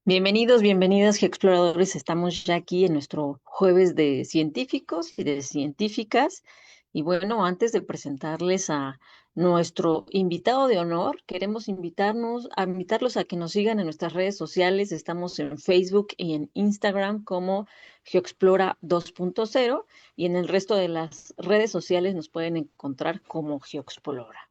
Bienvenidos, bienvenidas, geoexploradores. Estamos ya aquí en nuestro jueves de científicos y de científicas. Y bueno, antes de presentarles a nuestro invitado de honor, queremos invitarlos a que nos sigan en nuestras redes sociales. Estamos en Facebook y en Instagram como Geoexplora 2.0 y en el resto de las redes sociales nos pueden encontrar como Geoexplora.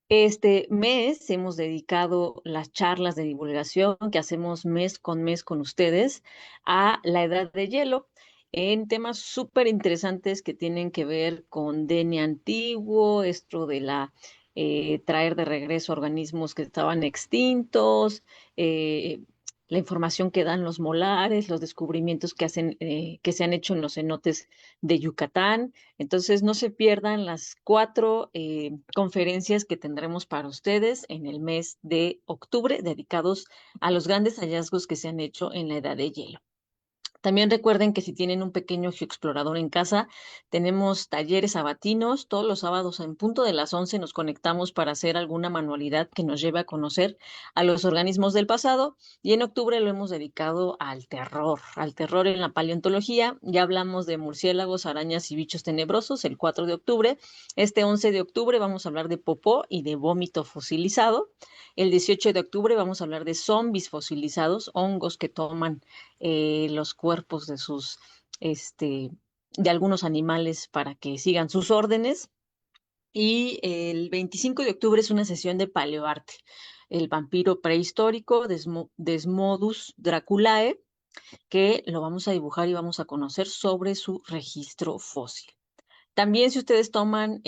Este mes hemos dedicado las charlas de divulgación que hacemos mes con ustedes a la edad de hielo en temas súper interesantes que tienen que ver con DNA antiguo, esto de la traer de regreso organismos que estaban extintos, eh, la información que dan los molares, los descubrimientos que se han hecho en los cenotes de Yucatán. Entonces, no se pierdan las cuatro conferencias que tendremos para ustedes en el mes de octubre, dedicados a los grandes hallazgos que se han hecho en la edad de hielo. También recuerden que si tienen un pequeño geoexplorador en casa, tenemos talleres sabatinos. Todos los sábados en punto de las 11 nos conectamos para hacer alguna manualidad que nos lleve a conocer a los organismos del pasado. Y en octubre lo hemos dedicado al terror en la paleontología. Ya hablamos de murciélagos, arañas y bichos tenebrosos el 4 de octubre. Este 11 de octubre vamos a hablar de popó y de vómito fosilizado. El 18 de octubre vamos a hablar de zombies fosilizados, hongos que toman los cuerpos de este, de algunos animales para que sigan sus órdenes. Y el 25 de octubre es una sesión de paleoarte, el vampiro prehistórico Desmodus Draculae, que lo vamos a dibujar y vamos a conocer sobre su registro fósil. También si ustedes toman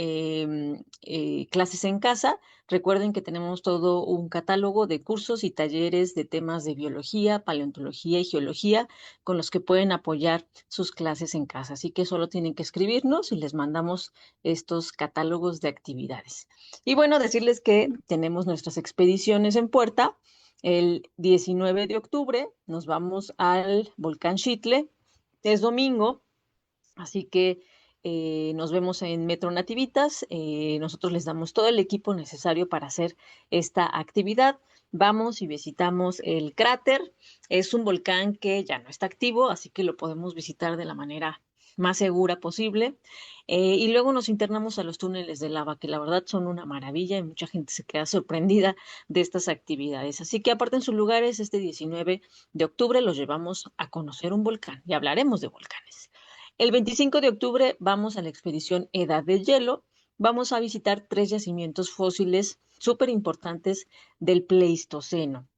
clases en casa, recuerden que tenemos todo un catálogo de cursos y talleres de temas de biología, paleontología y geología con los que pueden apoyar sus clases en casa. Así que solo tienen que escribirnos y les mandamos estos catálogos de actividades. Y bueno, decirles que tenemos nuestras expediciones en puerta. El 19 de octubre nos vamos al volcán Xitle. Es domingo. Así que nos vemos en Metro Nativitas. Nosotros les damos todo el equipo necesario para hacer esta actividad. Vamos y visitamos el cráter. Es un volcán que ya no está activo, así que lo podemos visitar de la manera más segura posible. Y luego nos internamos a los túneles de lava, que la verdad son una maravilla y mucha gente se queda sorprendida de estas actividades. Así que aparten sus lugares, este 19 de octubre los llevamos a conocer un volcán y hablaremos de volcanes. El 25 de octubre vamos a la expedición Edad de Hielo. Vamos a visitar tres yacimientos fósiles súper importantes del Pleistoceno.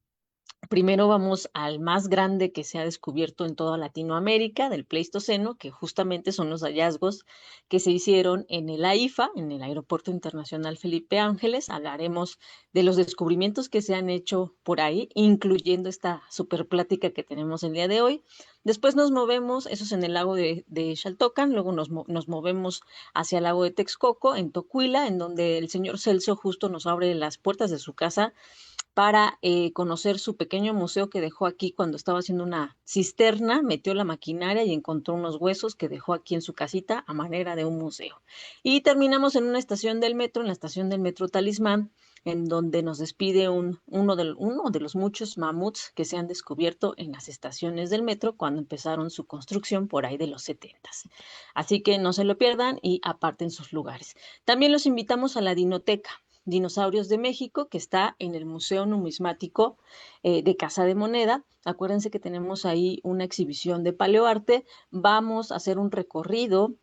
Primero vamos al más grande que se ha descubierto en toda Latinoamérica, del Pleistoceno, que justamente son los hallazgos que se hicieron en el AIFA, en el Aeropuerto Internacional Felipe Ángeles. Hablaremos de los descubrimientos que se han hecho por ahí, incluyendo esta super plática que tenemos el día de hoy. Después nos movemos, eso es en el lago de Xaltocan, luego nos movemos hacia el lago de Texcoco, en Tocuila, en donde el señor Celso justo nos abre las puertas de su casa para conocer su pequeño museo que dejó aquí cuando estaba haciendo una cisterna, metió la maquinaria y encontró unos huesos que dejó aquí en su casita a manera de un museo. Y terminamos en una estación del metro, en la estación del metro Talismán, en donde nos despide uno de los muchos mamuts que se han descubierto en las estaciones del metro cuando empezaron su construcción por ahí de los 70. Así que no se lo pierdan y aparten sus lugares. También los invitamos a la Dinoteca. Dinosaurios de México, que está en el Museo Numismático de Casa de Moneda. Acuérdense que tenemos ahí una exhibición de paleoarte. Vamos a hacer un recorrido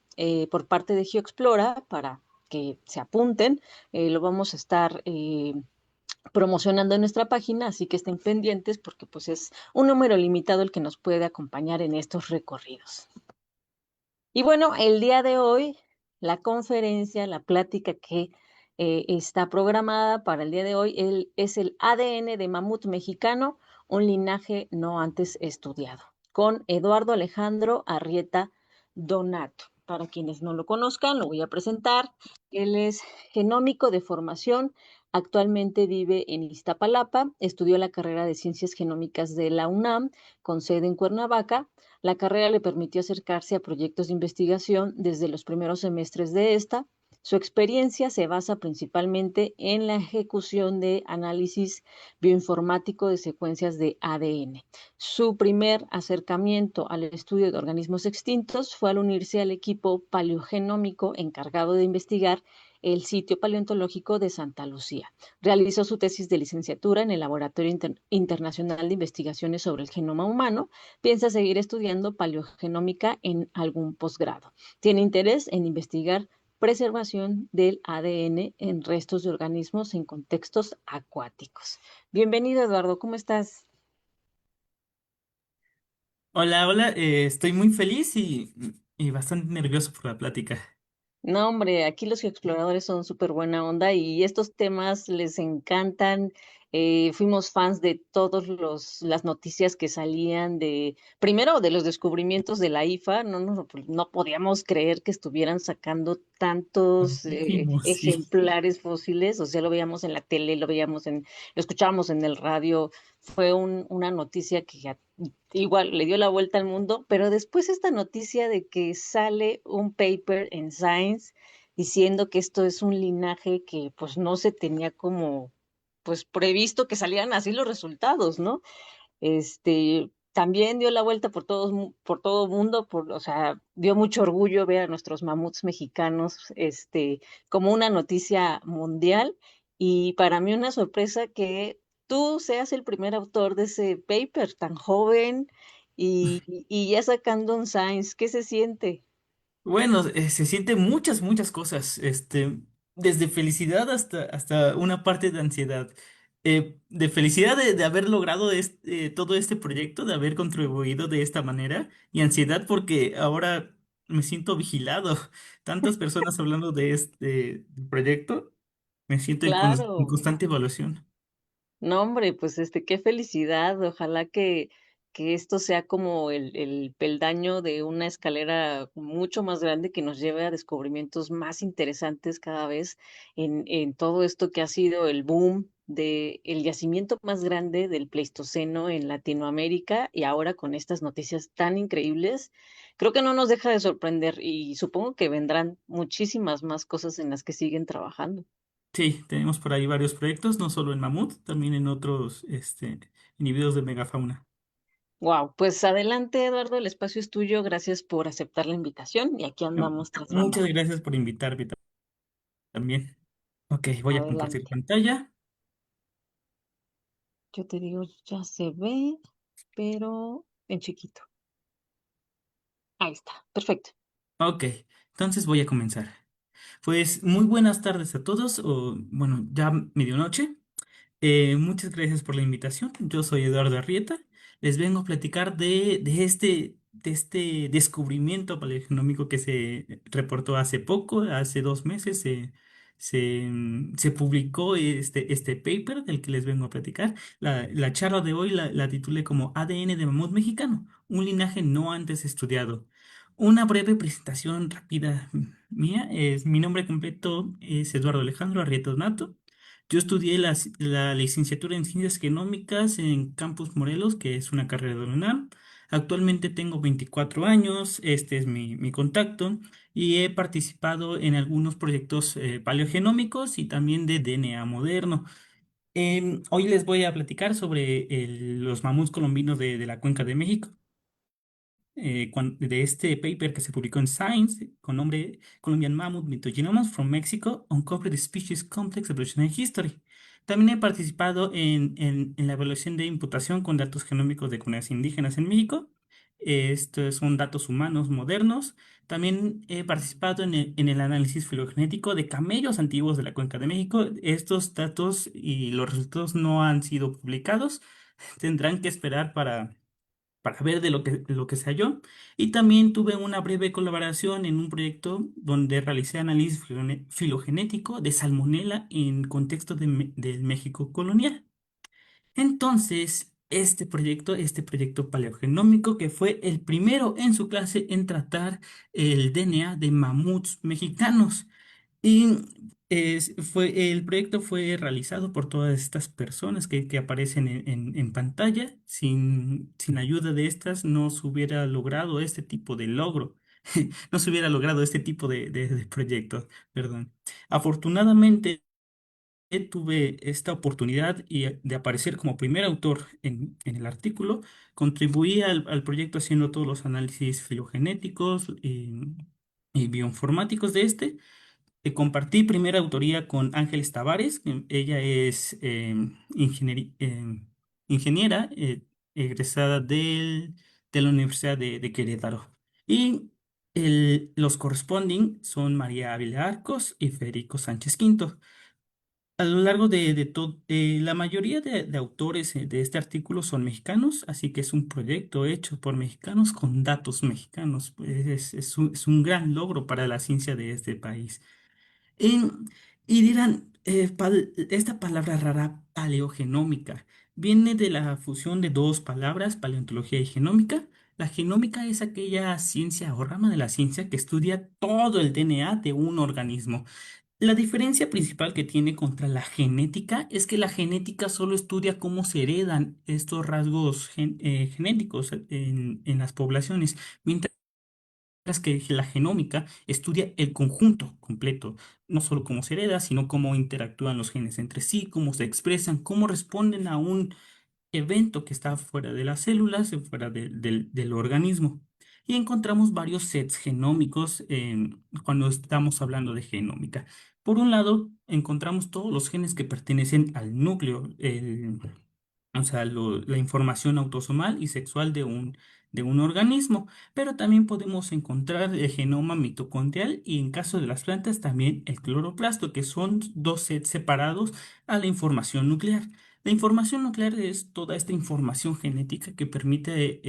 por parte de GeoExplora para que se apunten. Lo vamos a estar promocionando en nuestra página, así que estén pendientes porque pues es un número limitado el que nos puede acompañar en estos recorridos. Y bueno, el día de hoy, la conferencia, la plática que está programada para el día de hoy es el ADN de mamut mexicano, un linaje no antes estudiado, con Eduardo Alejandro Arrieta Donato. Para quienes no lo conozcan, lo voy a presentar. Él es genómico de formación, actualmente vive en Iztapalapa, estudió la carrera de Ciencias Genómicas de la UNAM, con sede en Cuernavaca. La carrera le permitió acercarse a proyectos de investigación desde los primeros semestres de esta. Su experiencia se basa principalmente en la ejecución de análisis bioinformático de secuencias de ADN. Su primer acercamiento al estudio de organismos extintos fue al unirse al equipo paleogenómico encargado de investigar el sitio paleontológico de Santa Lucía. Realizó su tesis de licenciatura en el Laboratorio Internacional de Investigaciones sobre el Genoma Humano. Piensa seguir estudiando paleogenómica en algún posgrado. Tiene interés en investigar preservación del ADN en restos de organismos en contextos acuáticos. Bienvenido, Eduardo, ¿cómo estás? Hola, hola, estoy muy feliz y bastante nervioso por la plática. No, hombre, aquí los exploradores son súper buena onda y estos temas les encantan. Fuimos fans de todas las noticias que salían primero de los descubrimientos de la IFA. No podíamos creer que estuvieran sacando tantos Muchísimo, sí. ejemplares fósiles. O sea, lo veíamos en la tele, lo escuchábamos en el radio. Fue una noticia que igual le dio la vuelta al mundo, pero después esta noticia de que sale un paper en Science diciendo que esto es un linaje que pues no se tenía como pues previsto que salieran así los resultados, ¿no? También dio la vuelta por todo mundo, o sea, dio mucho orgullo ver a nuestros mamuts mexicanos, como una noticia mundial y para mí una sorpresa que tú seas el primer autor de ese paper tan joven y ya sacando un Science, ¿qué se siente? Bueno, se sienten muchas cosas, desde felicidad hasta una parte de ansiedad. De felicidad de haber logrado todo este proyecto, de haber contribuido de esta manera, y ansiedad porque ahora me siento vigilado. Tantas personas hablando de este proyecto, me siento en Claro. constante evaluación. No, hombre, pues qué felicidad. Ojalá que esto sea como el peldaño de una escalera mucho más grande que nos lleve a descubrimientos más interesantes cada vez en todo esto que ha sido el boom de el yacimiento más grande del Pleistoceno en Latinoamérica y ahora con estas noticias tan increíbles. Creo que no nos deja de sorprender y supongo que vendrán muchísimas más cosas en las que siguen trabajando. Sí, tenemos por ahí varios proyectos, no solo en Mamut, también en otros individuos de megafauna. Wow, pues adelante, Eduardo, el espacio es tuyo. Gracias por aceptar la invitación y aquí andamos tras Muchas bambalinas. gracias por invitarme también. Ok, voy a compartir Adelante. pantalla. Yo te digo, ya se ve, pero en chiquito. Ahí está, perfecto. Ok, entonces voy a comenzar. Pues muy buenas tardes a todos, o bueno, ya medianoche. Muchas gracias por la invitación. Yo soy Eduardo Arrieta. Les vengo a platicar de este descubrimiento paleogenómico que se reportó hace poco, hace 2 meses. Se publicó este paper del que les vengo a platicar. La charla de hoy la titulé como ADN de mamut mexicano, un linaje no antes estudiado. Una breve presentación rápida mía. Mi nombre completo es Eduardo Alejandro Arrieta Donato. Yo estudié la licenciatura en Ciencias Genómicas en Campus Morelos, que es una carrera de la UNAM. Actualmente tengo 24 años, este es mi contacto, y he participado en algunos proyectos paleogenómicos y también de DNA moderno. Hoy les voy a platicar sobre los mamuts colombinos de la Cuenca de México, de este paper que se publicó en Science con nombre Colombian Mammoth Mythogenomes from Mexico, Uncovered Species Complex Evolutionary History. También he participado en la evaluación de imputación con datos genómicos de comunidades indígenas en México. Estos son datos humanos modernos. También he participado en el análisis filogenético de camellos antiguos de la Cuenca de México. Estos datos y los resultados no han sido publicados. Tendrán que esperar para ver de lo que se halló. Y también tuve una breve colaboración en un proyecto donde realicé análisis filogenético de salmonela en contexto del México colonial. Entonces, este proyecto paleogenómico, que fue el primero en su clase en tratar el DNA de mamuts mexicanos. Y el proyecto fue realizado por todas estas personas que aparecen en pantalla. Sin ayuda de estas no se hubiera logrado este tipo de logro. no se hubiera logrado este tipo de proyectos, perdón. Afortunadamente, tuve esta oportunidad de aparecer como primer autor en el artículo. Contribuí al proyecto haciendo todos los análisis filogenéticos y bioinformáticos de este. Compartí primera autoría con Ángeles Tavares, que ella es ingeniera egresada de la Universidad de Querétaro. Y los corresponding son María Ávila Arcos y Federico Sánchez Quinto. A lo largo de todo, la mayoría de autores de este artículo son mexicanos, así que es un proyecto hecho por mexicanos con datos mexicanos. Pues es un gran logro para la ciencia de este país. Y, y dirán, esta palabra rara, paleogenómica, viene de la fusión de dos palabras, paleontología y genómica. La genómica es aquella ciencia o rama de la ciencia que estudia todo el DNA de un organismo. La diferencia principal que tiene contra la genética es que la genética solo estudia cómo se heredan estos rasgos genéticos en las poblaciones, mientras que la genómica estudia el conjunto completo, no solo cómo se hereda, sino cómo interactúan los genes entre sí, cómo se expresan, cómo responden a un evento que está fuera de las células, fuera del organismo. Y encontramos varios sets genómicos cuando estamos hablando de genómica. Por un lado, encontramos todos los genes que pertenecen al núcleo, o sea, la información autosomal y sexual de un organismo, pero también podemos encontrar el genoma mitocondrial y en caso de las plantas también el cloroplasto, que son dos sets separados a la información nuclear. La información nuclear es toda esta información genética que permite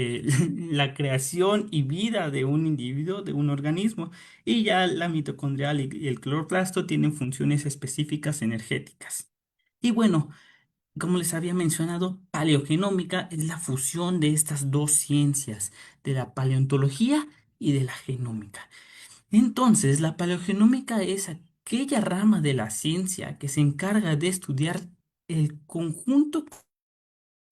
la creación y vida de un individuo, de un organismo, y ya la mitocondrial y el cloroplasto tienen funciones específicas energéticas. Y bueno, como les había mencionado, paleogenómica es la fusión de estas dos ciencias, de la paleontología y de la genómica. Entonces, la paleogenómica es aquella rama de la ciencia que se encarga de estudiar el conjunto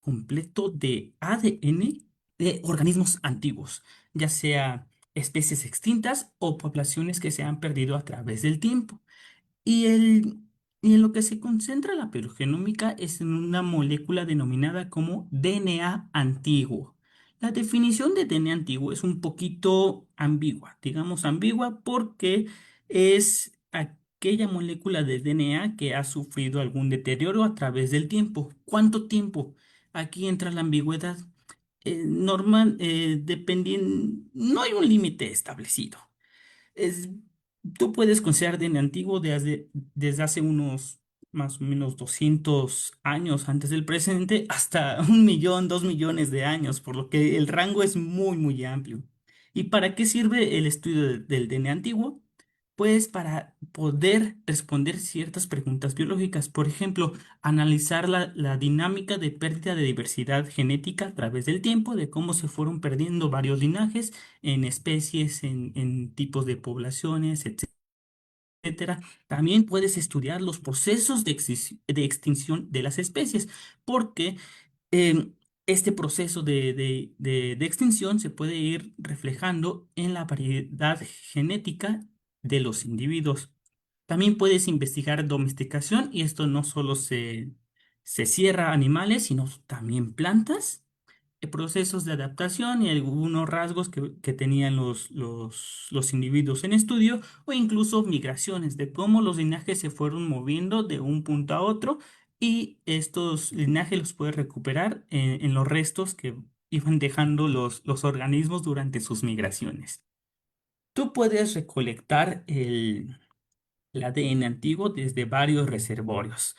completo de ADN de organismos antiguos, ya sea especies extintas o poblaciones que se han perdido a través del tiempo. Y, y en lo que se concentra la paleogenómica es en una molécula denominada como DNA antiguo. La definición de DNA antiguo es un poquito ambigua, digamos ambigua porque es aquella molécula de DNA que ha sufrido algún deterioro a través del tiempo. ¿Cuánto tiempo? Aquí entra la ambigüedad. Normal, dependiendo, no hay un límite establecido. Es, tú puedes considerar DNA antiguo desde hace unos más o menos 200 años antes del presente hasta 1 millón, 2 millones de años, por lo que el rango es muy, muy amplio. ¿Y para qué sirve el estudio del DNA antiguo? Pues para poder responder ciertas preguntas biológicas. Por ejemplo, analizar la dinámica de pérdida de diversidad genética a través del tiempo, de cómo se fueron perdiendo varios linajes en especies, en tipos de poblaciones, etcétera. También puedes estudiar los procesos de extinción de las especies, porque eh, este proceso de extinción se puede ir reflejando en la variedad genética de los individuos. También puedes investigar domesticación y esto no solo se cierra a animales, sino también plantas, procesos de adaptación y algunos rasgos que tenían los individuos en estudio o incluso migraciones de cómo los linajes se fueron moviendo de un punto a otro y estos linajes los puedes recuperar en los restos que iban dejando los organismos durante sus migraciones. Tú puedes recolectar el ADN antiguo desde varios reservorios.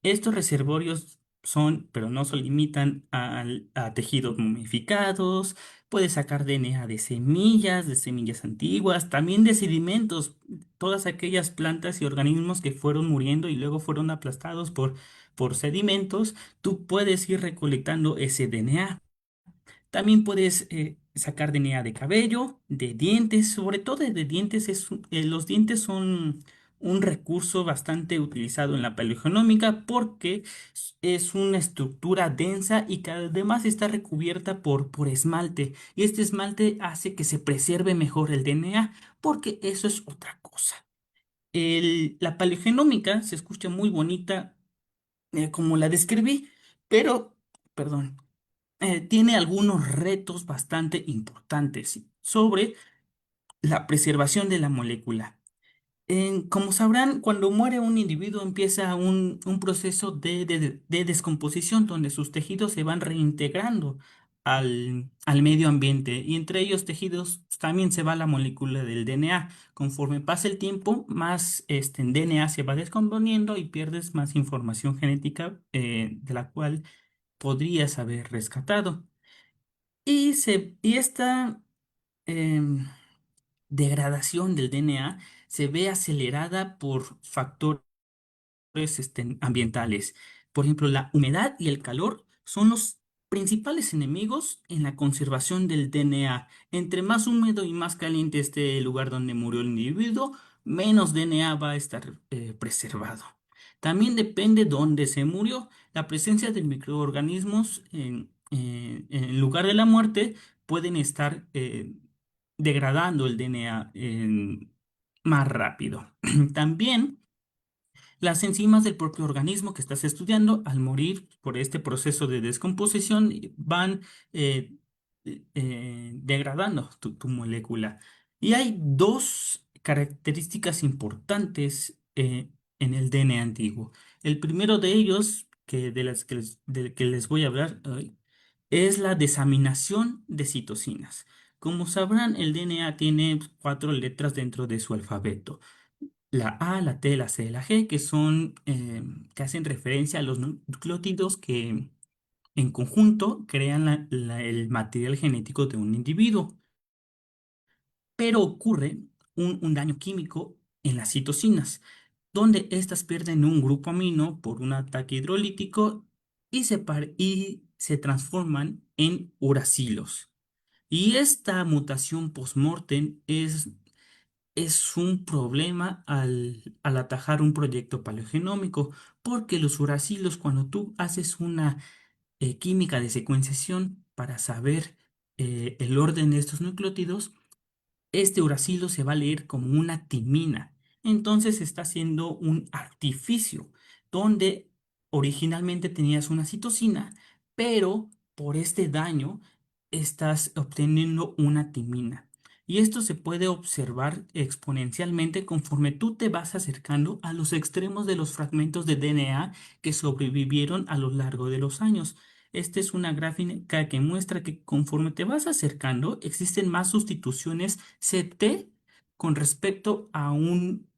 Estos reservorios son, pero no se limitan a tejidos momificados, puedes sacar DNA de semillas antiguas, también de sedimentos, todas aquellas plantas y organismos que fueron muriendo y luego fueron aplastados por sedimentos, tú puedes ir recolectando ese DNA. También puedes sacar DNA de cabello, de dientes, sobre todo de dientes, los dientes son un recurso bastante utilizado en la paleogenómica porque es una estructura densa y que además está recubierta por esmalte. Y este esmalte hace que se preserve mejor el DNA porque eso es otra cosa. La paleogenómica se escucha muy bonita, como la describí, pero, perdón, tiene algunos retos bastante importantes sobre la preservación de la molécula. Como sabrán, cuando muere un individuo empieza un proceso de descomposición donde sus tejidos se van reintegrando al medio ambiente y entre ellos tejidos también se va la molécula del DNA. Conforme pasa el tiempo, más DNA se va descomponiendo y pierdes más información genética de la cual podrías haber rescatado. Y esta em, degradación del DNA se ve acelerada por factores ambientales. Por ejemplo, la humedad y el calor son los principales enemigos en la conservación del DNA. Entre más húmedo y más caliente esté el lugar donde murió el individuo, menos DNA va a estar preservado. También depende dónde se murió. La presencia de microorganismos en el lugar de la muerte pueden estar degradando el DNA más rápido. También las enzimas del propio organismo que estás estudiando, al morir por este proceso de descomposición, van eh, degradando tu molécula. Y hay dos características importantes en el DNA antiguo. El primero de ellos, del que les voy a hablar hoy, es la desaminación de citocinas. Como sabrán, el DNA tiene cuatro letras dentro de su alfabeto: la A, la T, la C, la G, que son, que hacen referencia a los nucleótidos que en conjunto crean el material genético de un individuo. Pero ocurre un daño químico en las citocinas, donde éstas pierden un grupo amino por un ataque hidrolítico y se transforman en uracilos. Y esta mutación postmortem es un problema al atajar un proyecto paleogenómico, porque los uracilos, cuando tú haces una química de secuenciación para saber el orden de estos nucleótidos, este uracilo se va a leer como una timina. Entonces está haciendo un artificio donde originalmente tenías una citosina, pero por este daño estás obteniendo una timina. Y esto se puede observar exponencialmente conforme tú te vas acercando a los extremos de los fragmentos de DNA que sobrevivieron a lo largo de los años. Esta es una gráfica que muestra que conforme te vas acercando, existen más sustituciones CT con respecto a un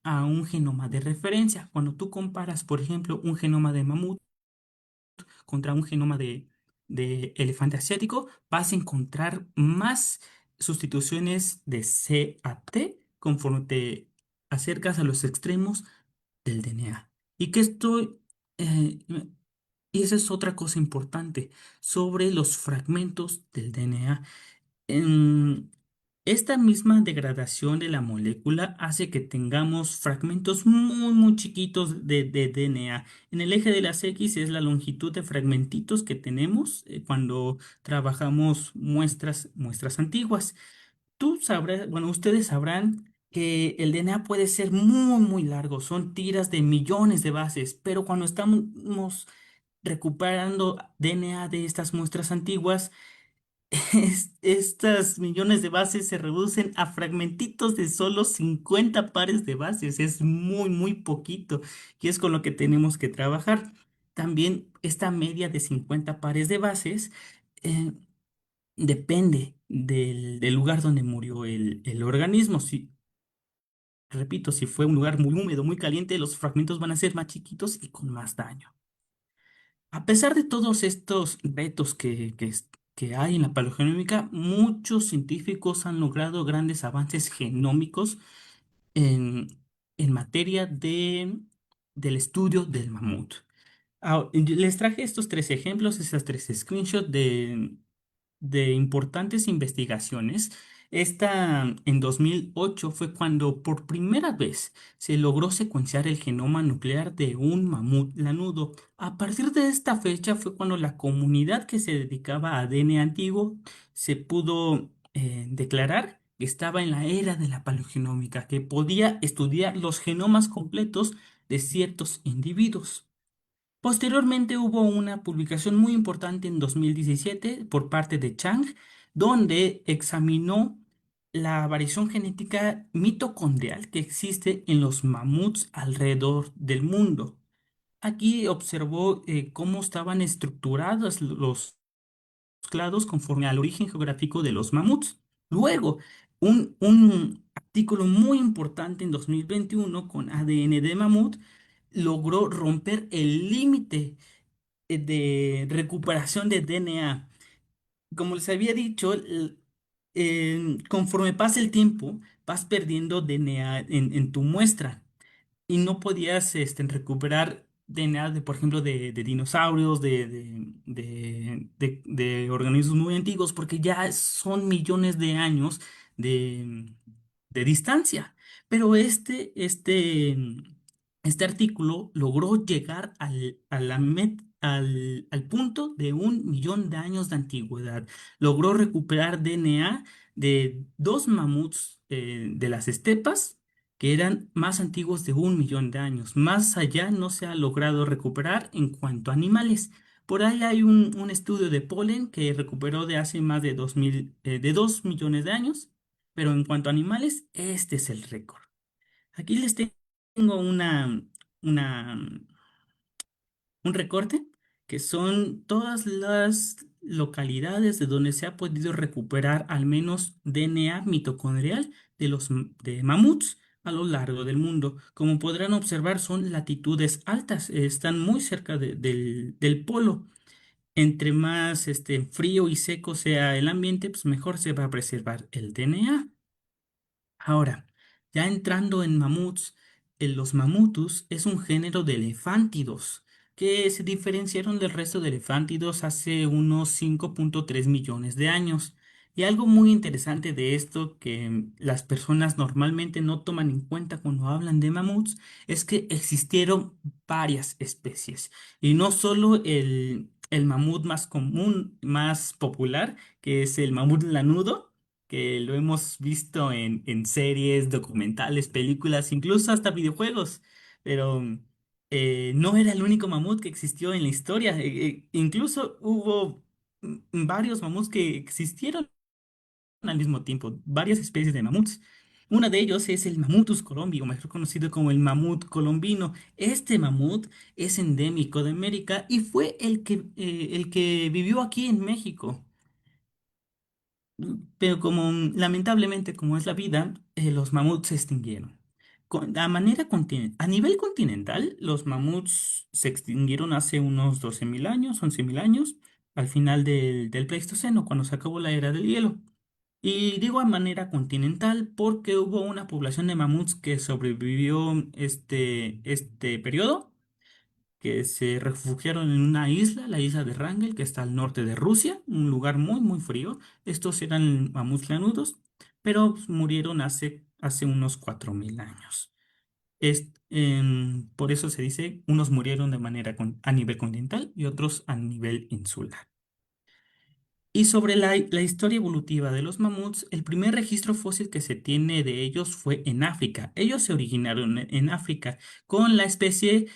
genoma de referencia. Cuando tú comparas, por ejemplo, un genoma de mamut contra un genoma de elefante asiático, vas a encontrar más sustituciones de C a T conforme te acercas a los extremos del DNA. Y que esto, eh, y esa es otra cosa importante sobre los fragmentos del DNA. En esta misma degradación de la molécula hace que tengamos fragmentos muy, muy chiquitos de DNA. En el eje de las X es la longitud de fragmentitos que tenemos cuando trabajamos muestras antiguas. Tú sabrás, bueno, ustedes sabrán que el DNA puede ser muy, muy largo, son tiras de millones de bases, pero cuando estamos recuperando DNA de estas muestras antiguas, estas millones de bases se reducen a fragmentitos de solo 50 pares de bases. Es muy, muy poquito y es con lo que tenemos que trabajar. También esta media de 50 pares de bases eh, depende del lugar donde murió el organismo. Repito, si fue un lugar muy húmedo, muy caliente, los fragmentos van a ser más chiquitos y con más daño. A pesar de todos estos retos que hay en la paleogenómica, muchos científicos han logrado grandes avances genómicos en, en materia del estudio del mamut. Les traje estos tres ejemplos, esas tres screenshots de importantes investigaciones Esta en 2008 fue cuando por primera vez se logró secuenciar el genoma nuclear de un mamut lanudo. A partir de esta fecha fue cuando la comunidad que se dedicaba a ADN antiguo se pudo declarar que estaba en la era de la paleogenómica, que podía estudiar los genomas completos de ciertos individuos. Posteriormente hubo una publicación muy importante en 2017 por parte de Chang, donde examinó la variación genética mitocondrial que existe en los mamuts alrededor del mundo. Aquí observó cómo estaban estructurados los clados conforme al origen geográfico de los mamuts. Luego, un artículo muy importante en 2021 con ADN de mamut logró romper el límite de recuperación de DNA. Como les había dicho, conforme pasa el tiempo, vas perdiendo DNA en tu muestra y no podías recuperar DNA de, por ejemplo, de dinosaurios, de organismos muy antiguos, porque ya son millones de años de, de distancia. Pero este artículo logró llegar al punto de 1 millón de años de antigüedad. Logró recuperar DNA de dos mamuts de las estepas que eran más antiguos de 1 millón de años. Más allá no se ha logrado recuperar en cuanto a animales. Por ahí hay un estudio de polen que recuperó de hace más de 2 millones de años, pero en cuanto a animales, este es el récord. Aquí les tengo una, un recorte que son todas las localidades de donde se ha podido recuperar al menos DNA mitocondrial de mamuts a lo largo del mundo. Como podrán observar, son latitudes altas, están muy cerca del polo. Entre más frío y seco sea el ambiente, pues mejor se va a preservar el DNA. Ahora, ya entrando en mamuts, los mamutus es un género de elefántidos que se diferenciaron del resto de elefántidos hace unos 5,3 millones de años. Y algo muy interesante de esto que las personas normalmente no toman en cuenta cuando hablan de mamuts es que existieron varias especies. Y no solo el mamut más común, más popular, que es el mamut lanudo, que lo hemos visto en series, documentales, películas, incluso hasta videojuegos, pero no era el único mamut que existió en la historia. Incluso hubo varios mamuts que existieron al mismo tiempo, varias especies de mamuts. Una de ellos es el Mamutus colombi, o mejor conocido como el mamut colombino. Este mamut es endémico de América y fue el que vivió aquí en México. Pero como lamentablemente, como es la vida, los mamuts se extinguieron. A nivel continental, los mamuts se extinguieron hace unos 12.000 años, 11.000 años, al final del Pleistoceno, cuando se acabó la era del hielo. Y digo a manera continental porque hubo una población de mamuts que sobrevivió este periodo, que se refugiaron en una isla, la isla de Wrangel, que está al norte de Rusia, un lugar muy, muy frío. Estos eran mamuts lanudos, pero pues, murieron hace unos 4.000 años. Por eso se dice, unos murieron de manera a nivel continental y otros a nivel insular. Y sobre la historia evolutiva de los mamuts, el primer registro fósil que se tiene de ellos fue en África. Ellos se originaron en África con la especie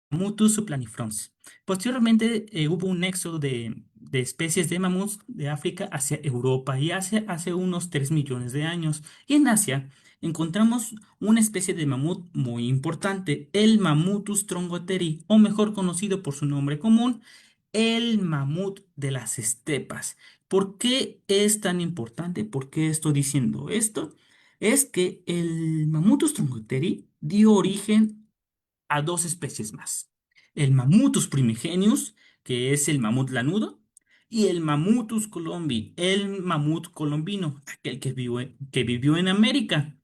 Mutus supplanifrons. Posteriormente hubo un éxodo de especies de mamuts de África hacia Europa y Asia hace unos 3 millones de años. Y en Asia encontramos una especie de mamut muy importante, el Mamutus trongoteri, o mejor conocido por su nombre común, el mamut de las estepas. ¿Por qué es tan importante? ¿Por qué estoy diciendo esto? Es que el Mamutus trongoteri dio origen a dos especies más. El Mamutus primigenius, que es el mamut lanudo, y el Mamutus colombi, el mamut colombino, aquel que vivió en América.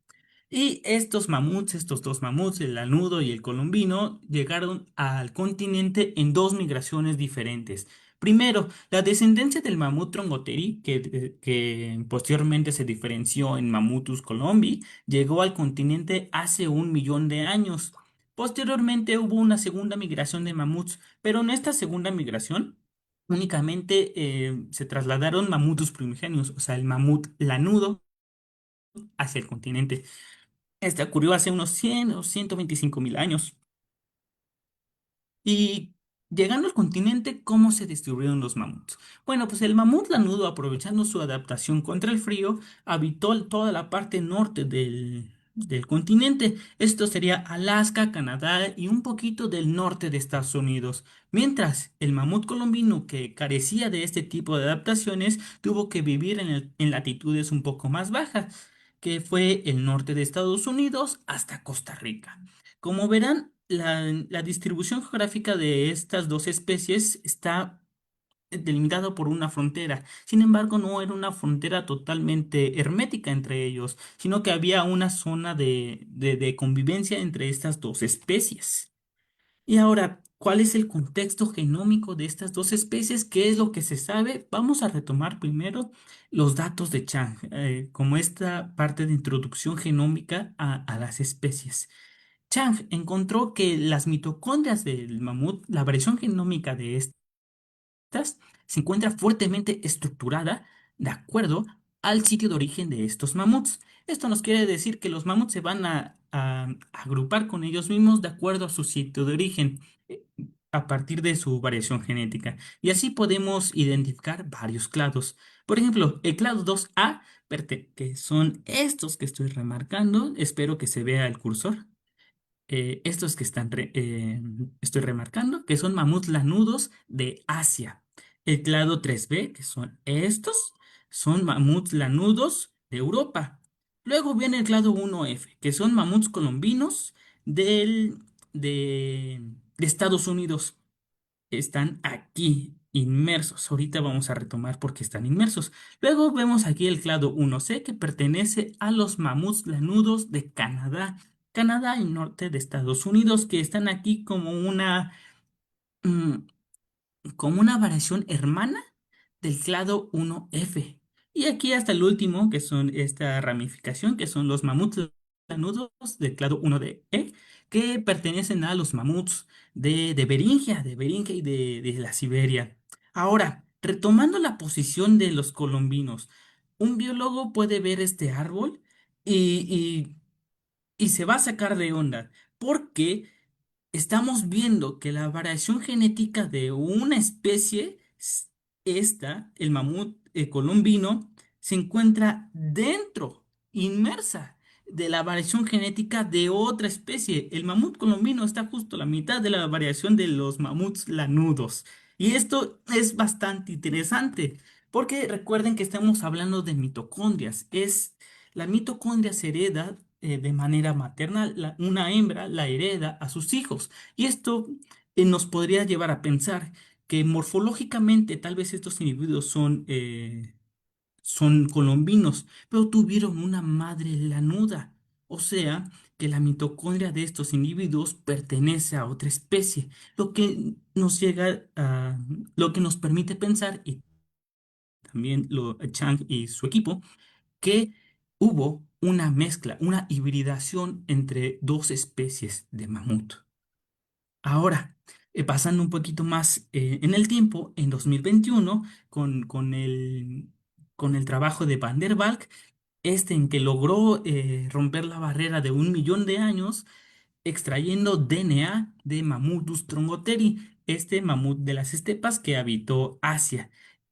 Y estos dos mamuts, el lanudo y el colombino, llegaron al continente en dos migraciones diferentes. Primero, la descendencia del mamut Trongoteri, que posteriormente se diferenció en Mamutus colombi, llegó al continente hace 1 millón de años. Posteriormente hubo una segunda migración de mamuts, pero en esta segunda migración únicamente se trasladaron mamutus primigenios, o sea, el mamut lanudo hacia el continente. Este ocurrió hace unos 100 o 125.000 años. Y llegando al continente, ¿cómo se distribuyeron los mamuts? Bueno, pues el mamut lanudo, aprovechando su adaptación contra el frío, habitó toda la parte norte del continente. Esto sería Alaska, Canadá y un poquito del norte de Estados Unidos. Mientras el mamut colombino, que carecía de este tipo de adaptaciones, tuvo que vivir en latitudes un poco más bajas, que fue el norte de Estados Unidos hasta Costa Rica. Como verán, la distribución geográfica de estas dos especies está delimitado por una frontera. Sin embargo, no era una frontera totalmente hermética entre ellos, sino que había una zona de convivencia entre estas dos especies. Y ahora, ¿cuál es el contexto genómico de estas dos especies? ¿Qué es lo que se sabe? Vamos a retomar primero los datos de Chang, como esta parte de introducción genómica a las especies. Chang encontró que las mitocondrias del mamut, la variación genómica de estas, se encuentra fuertemente estructurada de acuerdo al sitio de origen de estos mamuts. Esto nos quiere decir que los mamuts se van a agrupar con ellos mismos de acuerdo a su sitio de origen, a partir de su variación genética. Y así podemos identificar varios clados. Por ejemplo, el clado 2A, que son estos que estoy remarcando, espero que se vea el cursor. Estos que estoy remarcando, que son mamuts lanudos de Asia. El clado 3B, que son estos, son mamuts lanudos de Europa. Luego viene el clado 1F, que son mamuts colombinos del, de Estados Unidos. Están aquí inmersos. Ahorita vamos a retomar por qué están inmersos. Luego vemos aquí el clado 1C, que pertenece a los mamuts lanudos de Canadá. Canadá y norte de Estados Unidos, que están aquí mm, como una variación hermana del clado 1F. Y aquí hasta el último, que son esta ramificación, que son los mamuts lanudos del clado 1E, que pertenecen a los mamuts de Beringia y de la Siberia. Ahora, retomando la posición de los colombinos, un biólogo puede ver este árbol y, y se va a sacar de onda, porque estamos viendo que la variación genética de una especie, esta, el mamut colombino, se encuentra dentro, inmersa, de la variación genética de otra especie. El mamut colombino está justo a la mitad de la variación de los mamuts lanudos. Y esto es bastante interesante, porque recuerden que estamos hablando de mitocondrias. La mitocondria se hereda de manera maternal. Una hembra la hereda a sus hijos. Y esto nos podría llevar a pensar que morfológicamente tal vez estos individuos son colombinos, pero tuvieron una madre lanuda. O sea, que la mitocondria de estos individuos pertenece a otra especie, lo que nos llega a, lo que nos permite pensar, y también Chang y su equipo, que hubo una mezcla, una hibridación entre dos especies de mamut. Ahora, pasando un poquito más en el tiempo, en 2021, con el trabajo de Van der Valk, en que logró romper la barrera de 1 millón de años, extrayendo DNA de Mamutus trongoteri, este mamut de las estepas que habitó Asia,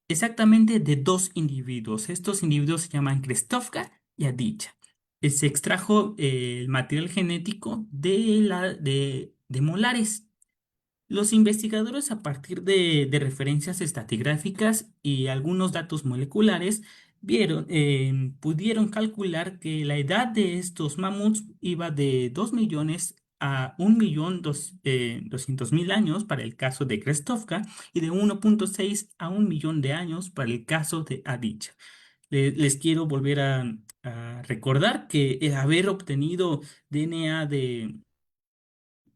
exactamente de dos individuos. Estos individuos se llaman Krestovka y Adichia. Se extrajo el material genético de molares. Los investigadores, a partir de referencias estratigráficas y algunos datos moleculares, pudieron calcular que la edad de estos mamuts iba de 2 millones a 1.200.000 años para el caso de Krestovka, y de 1.6 a 1 millón de años para el caso de Adichia. Les quiero volver a recordar que el haber obtenido DNA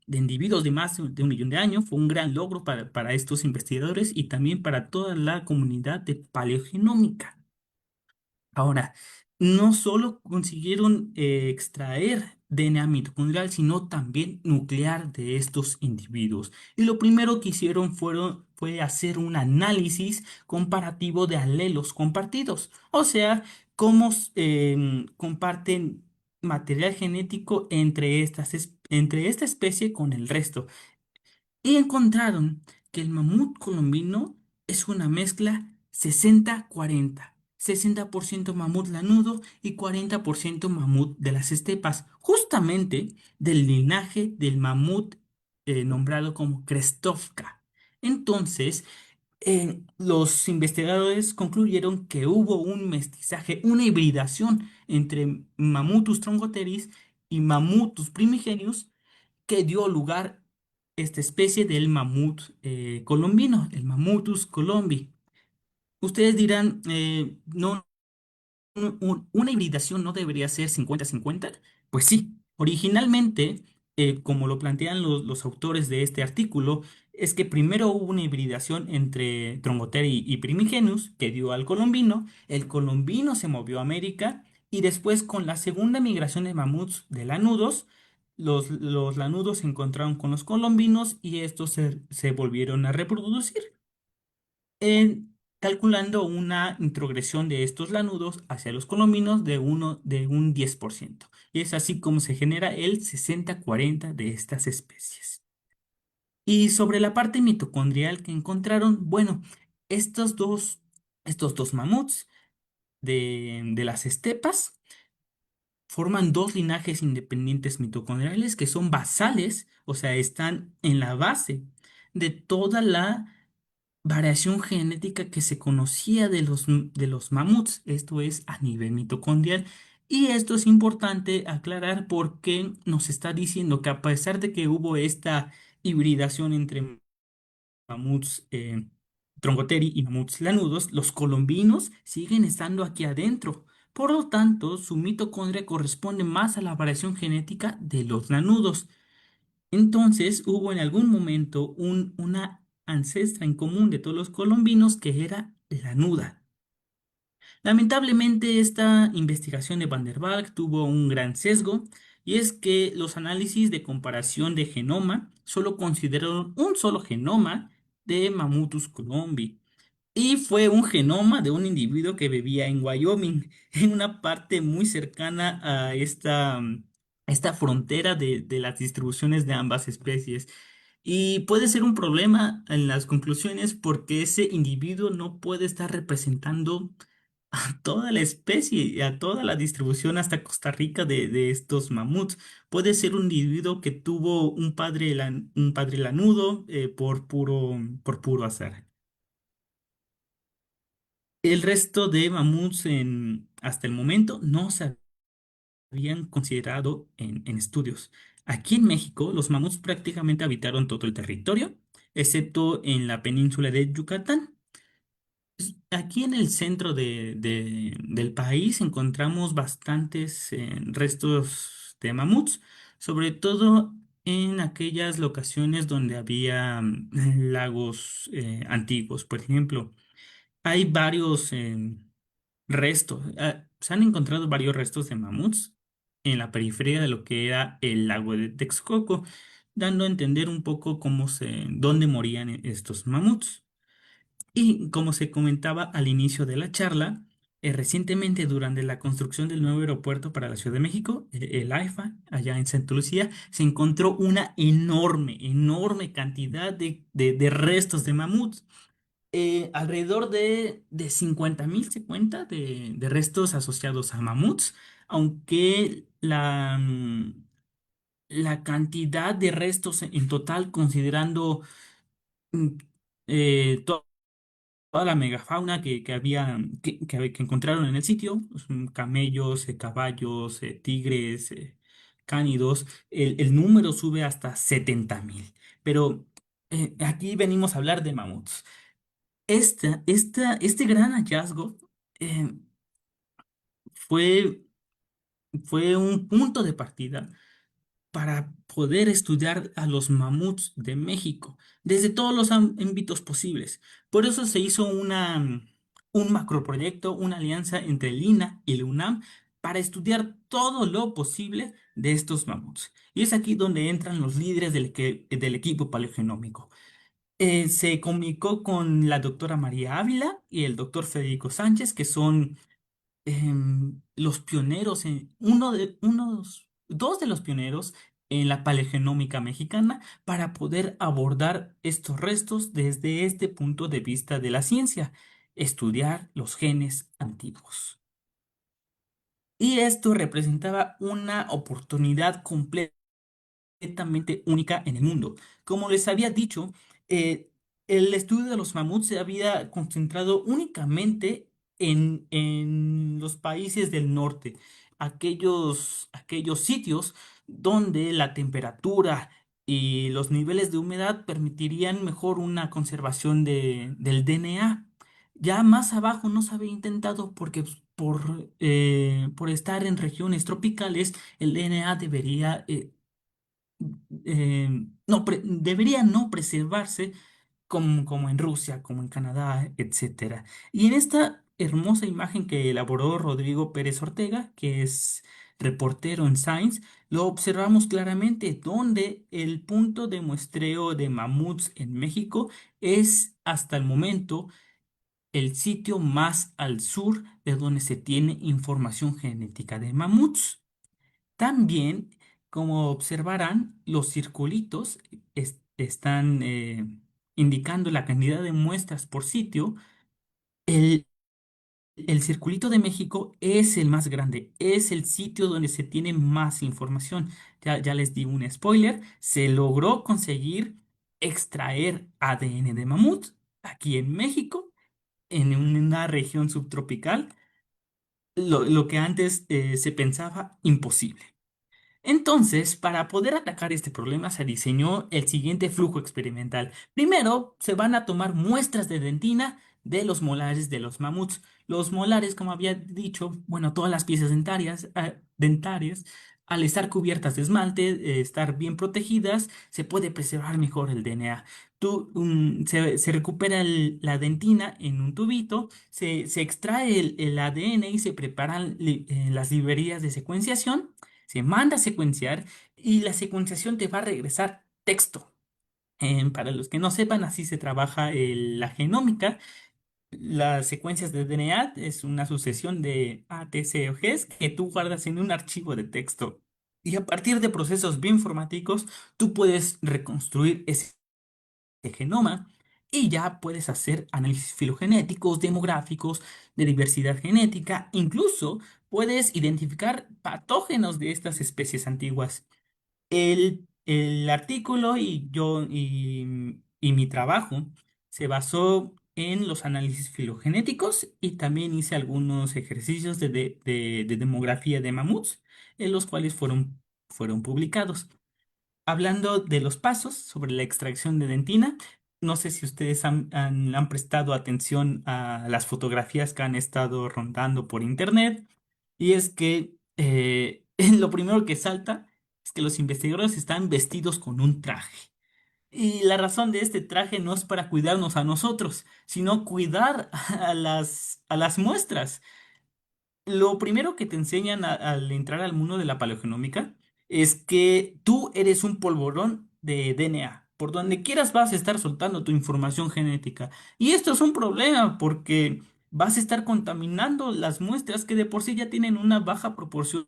de individuos de más de 1 millón de años. Fue un gran logro para estos investigadores y también para toda la comunidad de paleogenómica. Ahora, no solo consiguieron extraer DNA mitocondrial, sino también nuclear de estos individuos. Y lo primero que hicieron fue hacer un análisis comparativo de alelos compartidos. O sea, cómo comparten material genético entre esta especie con el resto. Y encontraron que el mamut colombino es una mezcla 60-40. 60% mamut lanudo y 40% mamut de las estepas, justamente del linaje del mamut nombrado como Krestovka. Entonces, los investigadores concluyeron que hubo un mestizaje, una hibridación entre Mamutus trongoteris y Mamutus primigenius que dio lugar esta especie del mamut colombino, el Mamutus colombi. Ustedes dirán, no, una hibridación no debería ser 50-50. Pues sí, originalmente, como lo plantean los autores de este artículo, es que primero hubo una hibridación entre Trongoteri y Primigenus, que dio al colombino. El colombino se movió a América y después, con la segunda migración de mamuts de lanudos, los lanudos se encontraron con los colombinos y estos se volvieron a reproducir en- calculando una introgresión de estos lanudos hacia los colombinos de un 10%. Y es así como se genera el 60-40 de estas especies. Y sobre la parte mitocondrial que encontraron, bueno, estos dos, estos dos mamuts de las estepas forman dos linajes independientes mitocondriales que son basales, o sea, están en la base de toda la variación genética que se conocía de los mamuts, esto es a nivel mitocondrial. Y esto es importante aclarar porque nos está diciendo que a pesar de que hubo esta hibridación entre mamuts Trongoteri y mamuts lanudos, los colombinos siguen estando aquí adentro. Por lo tanto, su mitocondria corresponde más a la variación genética de los lanudos. Entonces hubo en algún momento una ancestra en común de todos los colombinos que era la nuda. Lamentablemente, esta investigación de Van der Valk tuvo un gran sesgo, y es que los análisis de comparación de genoma solo consideraron un solo genoma de Mamutus colombi. Y fue un genoma de un individuo que vivía en Wyoming, en una parte muy cercana a esta frontera de las distribuciones de ambas especies. Y puede ser un problema en las conclusiones porque ese individuo no puede estar representando a toda la especie y a toda la distribución hasta Costa Rica de estos mamuts. Puede ser un individuo que tuvo un padre lanudo por puro azar. El resto de mamuts hasta el momento no se habían considerado en estudios. Aquí en México, los mamuts prácticamente habitaron todo el territorio, excepto en la península de Yucatán. Aquí en el centro del país encontramos bastantes restos de mamuts, sobre todo en aquellas locaciones donde había lagos antiguos. Por ejemplo, hay varios restos. Se han encontrado varios restos de mamuts en la periferia de lo que era el lago de Texcoco, dando a entender un poco dónde morían estos mamuts. Y como se comentaba al inicio de la charla, recientemente durante la construcción del nuevo aeropuerto para la Ciudad de México, el AIFA, allá en Santa Lucía, se encontró una enorme, enorme cantidad de restos de mamuts. Alrededor de 50.000 se cuenta de restos asociados a mamuts, aunque la cantidad de restos en total, considerando mm, toda la megafauna que encontraron en el sitio, pues, camellos, caballos, tigres, cánidos, el número sube hasta 70.000. Pero aquí venimos a hablar de mamuts. Este gran hallazgo eh, fue, fue un punto de partida para poder estudiar a los mamuts de México desde todos los ámbitos posibles. Por eso se hizo un macroproyecto, una alianza entre el INA y la UNAM para estudiar todo lo posible de estos mamuts. Y es aquí donde entran los líderes del equipo paleogenómico. Se comunicó con la doctora María Ávila y el doctor Federico Sánchez, que son los pioneros, dos de los pioneros en la paleogenómica mexicana para poder abordar estos restos desde este punto de vista de la ciencia, estudiar los genes antiguos. Y esto representaba una oportunidad completa completamente única en el mundo. Como les había dicho, el estudio de los mamuts se había concentrado únicamente en los países del norte, aquellos sitios donde la temperatura y los niveles de humedad permitirían mejor una conservación del DNA. Ya más abajo no se había intentado porque pues, por estar en regiones tropicales, el DNA debería no, debería no preservarse como en Rusia, como en Canadá, etcétera. Y en esta hermosa imagen que elaboró Rodrigo Pérez Ortega, que es reportero en Science, lo observamos claramente, donde el punto de muestreo de mamuts en México es hasta el momento el sitio más al sur de donde se tiene información genética de mamuts. También, como observarán, los circulitos están indicando la cantidad de muestras por sitio. El, el circulito de México es el más grande, es el sitio donde se tiene más información. Ya les di un spoiler, se logró conseguir extraer ADN de mamut aquí en México, en una región subtropical, lo que antes se pensaba imposible. Entonces, para poder atacar este problema, se diseñó el siguiente flujo experimental. Primero, se van a tomar muestras de dentina de los molares de los mamuts. Los molares, como había dicho, bueno, todas las piezas dentarias, al estar cubiertas de esmalte, estar bien protegidas, se puede preservar mejor el DNA. Se recupera la dentina en un tubito, se extrae el ADN y se preparan las librerías de secuenciación, se manda a secuenciar y la secuenciación te va a regresar texto. Para los que no sepan, así se trabaja la genómica. Las secuencias de DNA es una sucesión de A, T, C o Gs que tú guardas en un archivo de texto. Y a partir de procesos bioinformáticos, tú puedes reconstruir ese genoma y ya puedes hacer análisis filogenéticos, demográficos, de diversidad genética, incluso puedes identificar patógenos de estas especies antiguas. El artículo y mi trabajo se basó en los análisis filogenéticos y también hice algunos ejercicios de demografía de mamuts, en los cuales fueron publicados. Hablando de los pasos sobre la extracción de dentina, no sé si ustedes han prestado atención a las fotografías que han estado rondando por internet, y es que lo primero que salta es que los investigadores están vestidos con un traje. Y la razón de este traje no es para cuidarnos a nosotros, sino cuidar a las muestras. Lo primero que te enseñan al entrar al mundo de la paleogenómica es que tú eres un polvorón de DNA. Por donde quieras vas a estar soltando tu información genética. Y esto es un problema porque vas a estar contaminando las muestras que de por sí ya tienen una baja proporción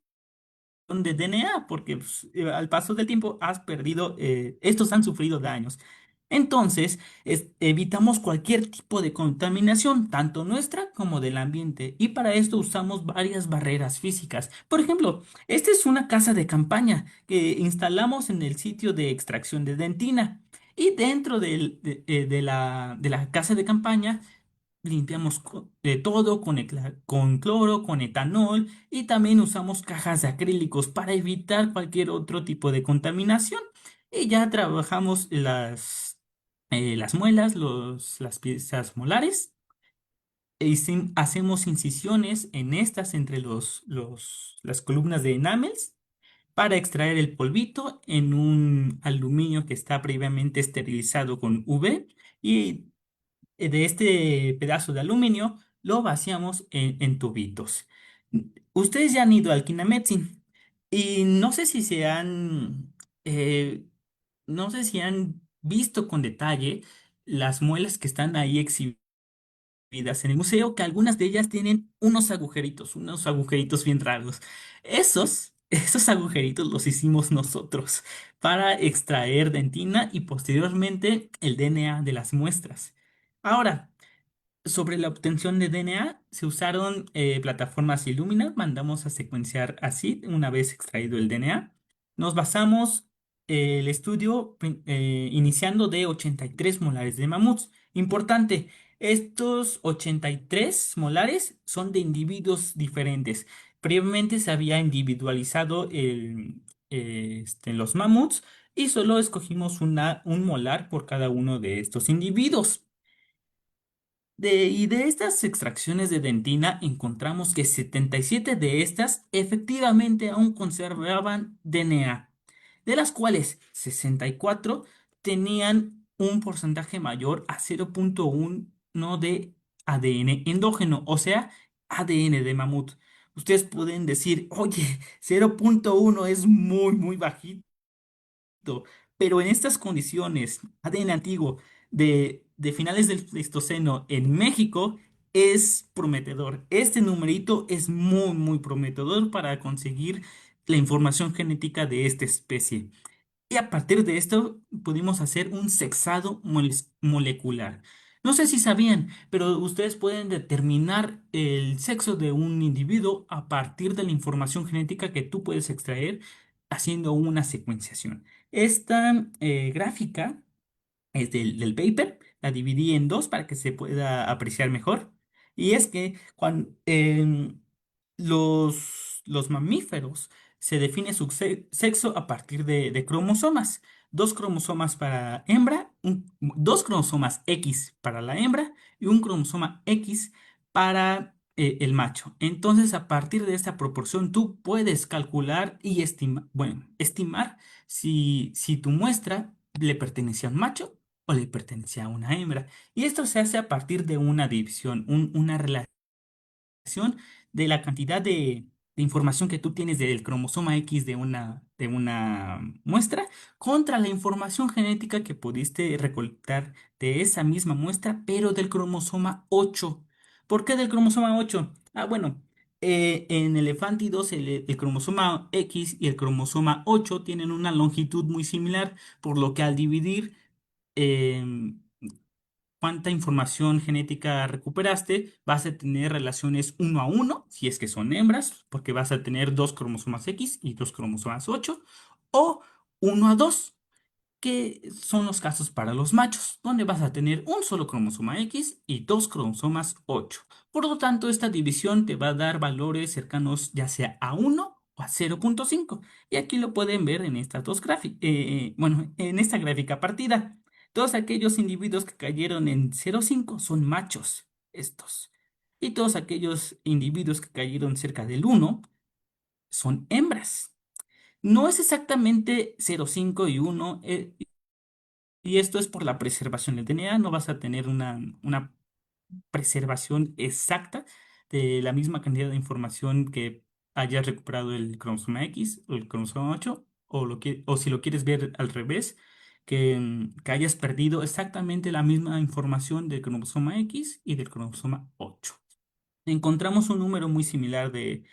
de DNA, porque pues, al paso del tiempo has perdido, estos han sufrido daños. Entonces, evitamos cualquier tipo de contaminación, tanto nuestra como del ambiente, y para esto usamos varias barreras físicas. Por ejemplo, esta es una casa de campaña que instalamos en el sitio de extracción de dentina. Y dentro de la casa de campaña limpiamos todo con cloro, con etanol y también usamos cajas de acrílicos para evitar cualquier otro tipo de contaminación. Y ya trabajamos las muelas, las piezas molares. Hacemos incisiones en estas entre las columnas de enamels para extraer el polvito en un aluminio que está previamente esterilizado con UV y de este pedazo de aluminio lo vaciamos en tubitos. Ustedes ya han ido al Kinametsin y eh, no sé si han visto con detalle las muelas que están ahí exhibidas en el museo, que algunas de ellas tienen unos agujeritos bien raros. Esos agujeritos los hicimos nosotros para extraer dentina y posteriormente el DNA de las muestras. Ahora, sobre la obtención de DNA, se usaron plataformas Illumina, mandamos a secuenciar así una vez extraído el DNA. Nos basamos el estudio iniciando de 83 molares de mamuts. Importante, estos 83 molares son de individuos diferentes. Previamente se había individualizado los mamuts y solo escogimos un molar por cada uno de estos individuos. Y de estas extracciones de dentina encontramos que 77 de estas efectivamente aún conservaban DNA, de las cuales 64 tenían un porcentaje mayor a 0,1 de ADN endógeno, o sea, ADN de mamut. Ustedes pueden decir, oye, 0,1 es muy bajito. Pero en estas condiciones, ADN antiguo de finales del Pleistoceno en México es prometedor. Este numerito es muy prometedor para conseguir la información genética de esta especie. Y a partir de esto pudimos hacer un sexado molecular. No sé si sabían, pero ustedes pueden determinar el sexo de un individuo a partir de la información genética que tú puedes extraer haciendo una secuenciación. Esta gráfica es del paper, la dividí en dos para que se pueda apreciar mejor. Y es que cuando los mamíferos se define su sexo a partir de cromosomas. Dos cromosomas para hembra, dos cromosomas X para la hembra y un cromosoma X para el macho. Entonces, a partir de esta proporción, tú puedes calcular y estimar si tu muestra le pertenece a un macho o le pertenece a una hembra. Y esto se hace a partir de una división, una relación de la cantidad de información que tú tienes del cromosoma X de una muestra contra la información genética que pudiste recolectar de esa misma muestra, pero del cromosoma 8. ¿Por qué del cromosoma 8? Ah, bueno, en elefántidos el cromosoma X y el cromosoma 8 tienen una longitud muy similar, por lo que al dividir em, cuánta información genética recuperaste, vas a tener relaciones uno a uno, si es que son hembras, porque vas a tener dos cromosomas X y dos cromosomas 8, o uno a dos, que son los casos para los machos, donde vas a tener un solo cromosoma X y dos cromosomas 8. Por lo tanto, esta división te va a dar valores cercanos ya sea a 1 o a 0,5. Y aquí lo pueden ver en estas dos gráficas, bueno, en esta gráfica partida. Todos aquellos individuos que cayeron en 0,5 son machos, estos. Y todos aquellos individuos que cayeron cerca del 1 son hembras. No es exactamente 0,5 y 1, y esto es por la preservación del DNA. No vas a tener una preservación exacta de la misma cantidad de información que hayas recuperado el cromosoma X o el cromosoma 8, o si lo quieres ver al revés, que hayas perdido exactamente la misma información del cromosoma X y del cromosoma 8. Encontramos un número muy similar de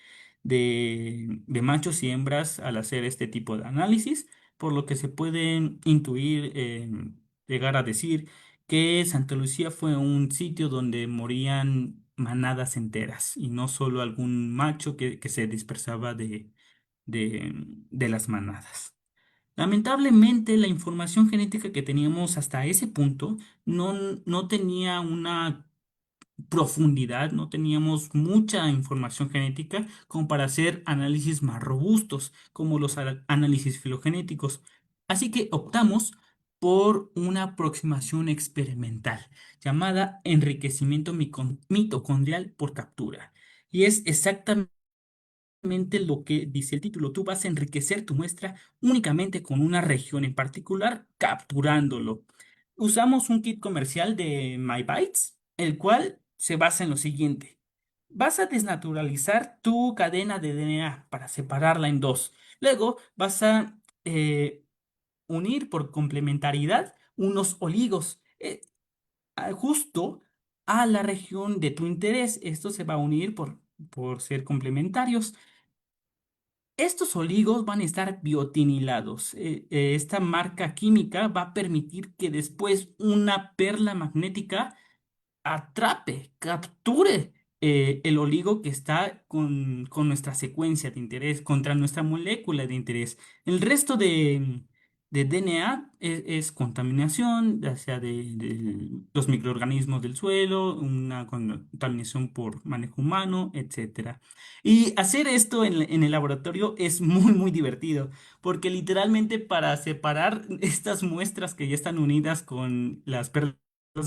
machos y hembras al hacer este tipo de análisis, por lo que se puede intuir, llegar a decir que Santa Lucía fue un sitio donde morían manadas enteras y no solo algún macho que se dispersaba de las manadas. Lamentablemente, la información genética que teníamos hasta ese punto no tenía una profundidad, no teníamos mucha información genética como para hacer análisis más robustos, como los análisis filogenéticos. Así que optamos por una aproximación experimental llamada enriquecimiento mitocondrial por captura. Y es exactamente lo que dice el título. Tú vas a enriquecer tu muestra únicamente con una región en particular, capturándolo. Usamos un kit comercial de MyBytes, el cual se basa en lo siguiente. Vas a desnaturalizar tu cadena de DNA para separarla en dos. Luego vas a unir por complementariedad unos oligos justo a la región de tu interés. Esto se va a unir por ser complementarios. Estos oligos van a estar biotinilados. Esta marca química va a permitir que después una perla magnética atrape, capture el oligo que está con nuestra secuencia de interés, contra nuestra molécula de interés. El resto de DNA es contaminación, ya sea de los microorganismos del suelo, una contaminación por manejo humano, etcétera. Y hacer esto en el laboratorio es muy divertido, porque literalmente para separar estas muestras que ya están unidas con las perlas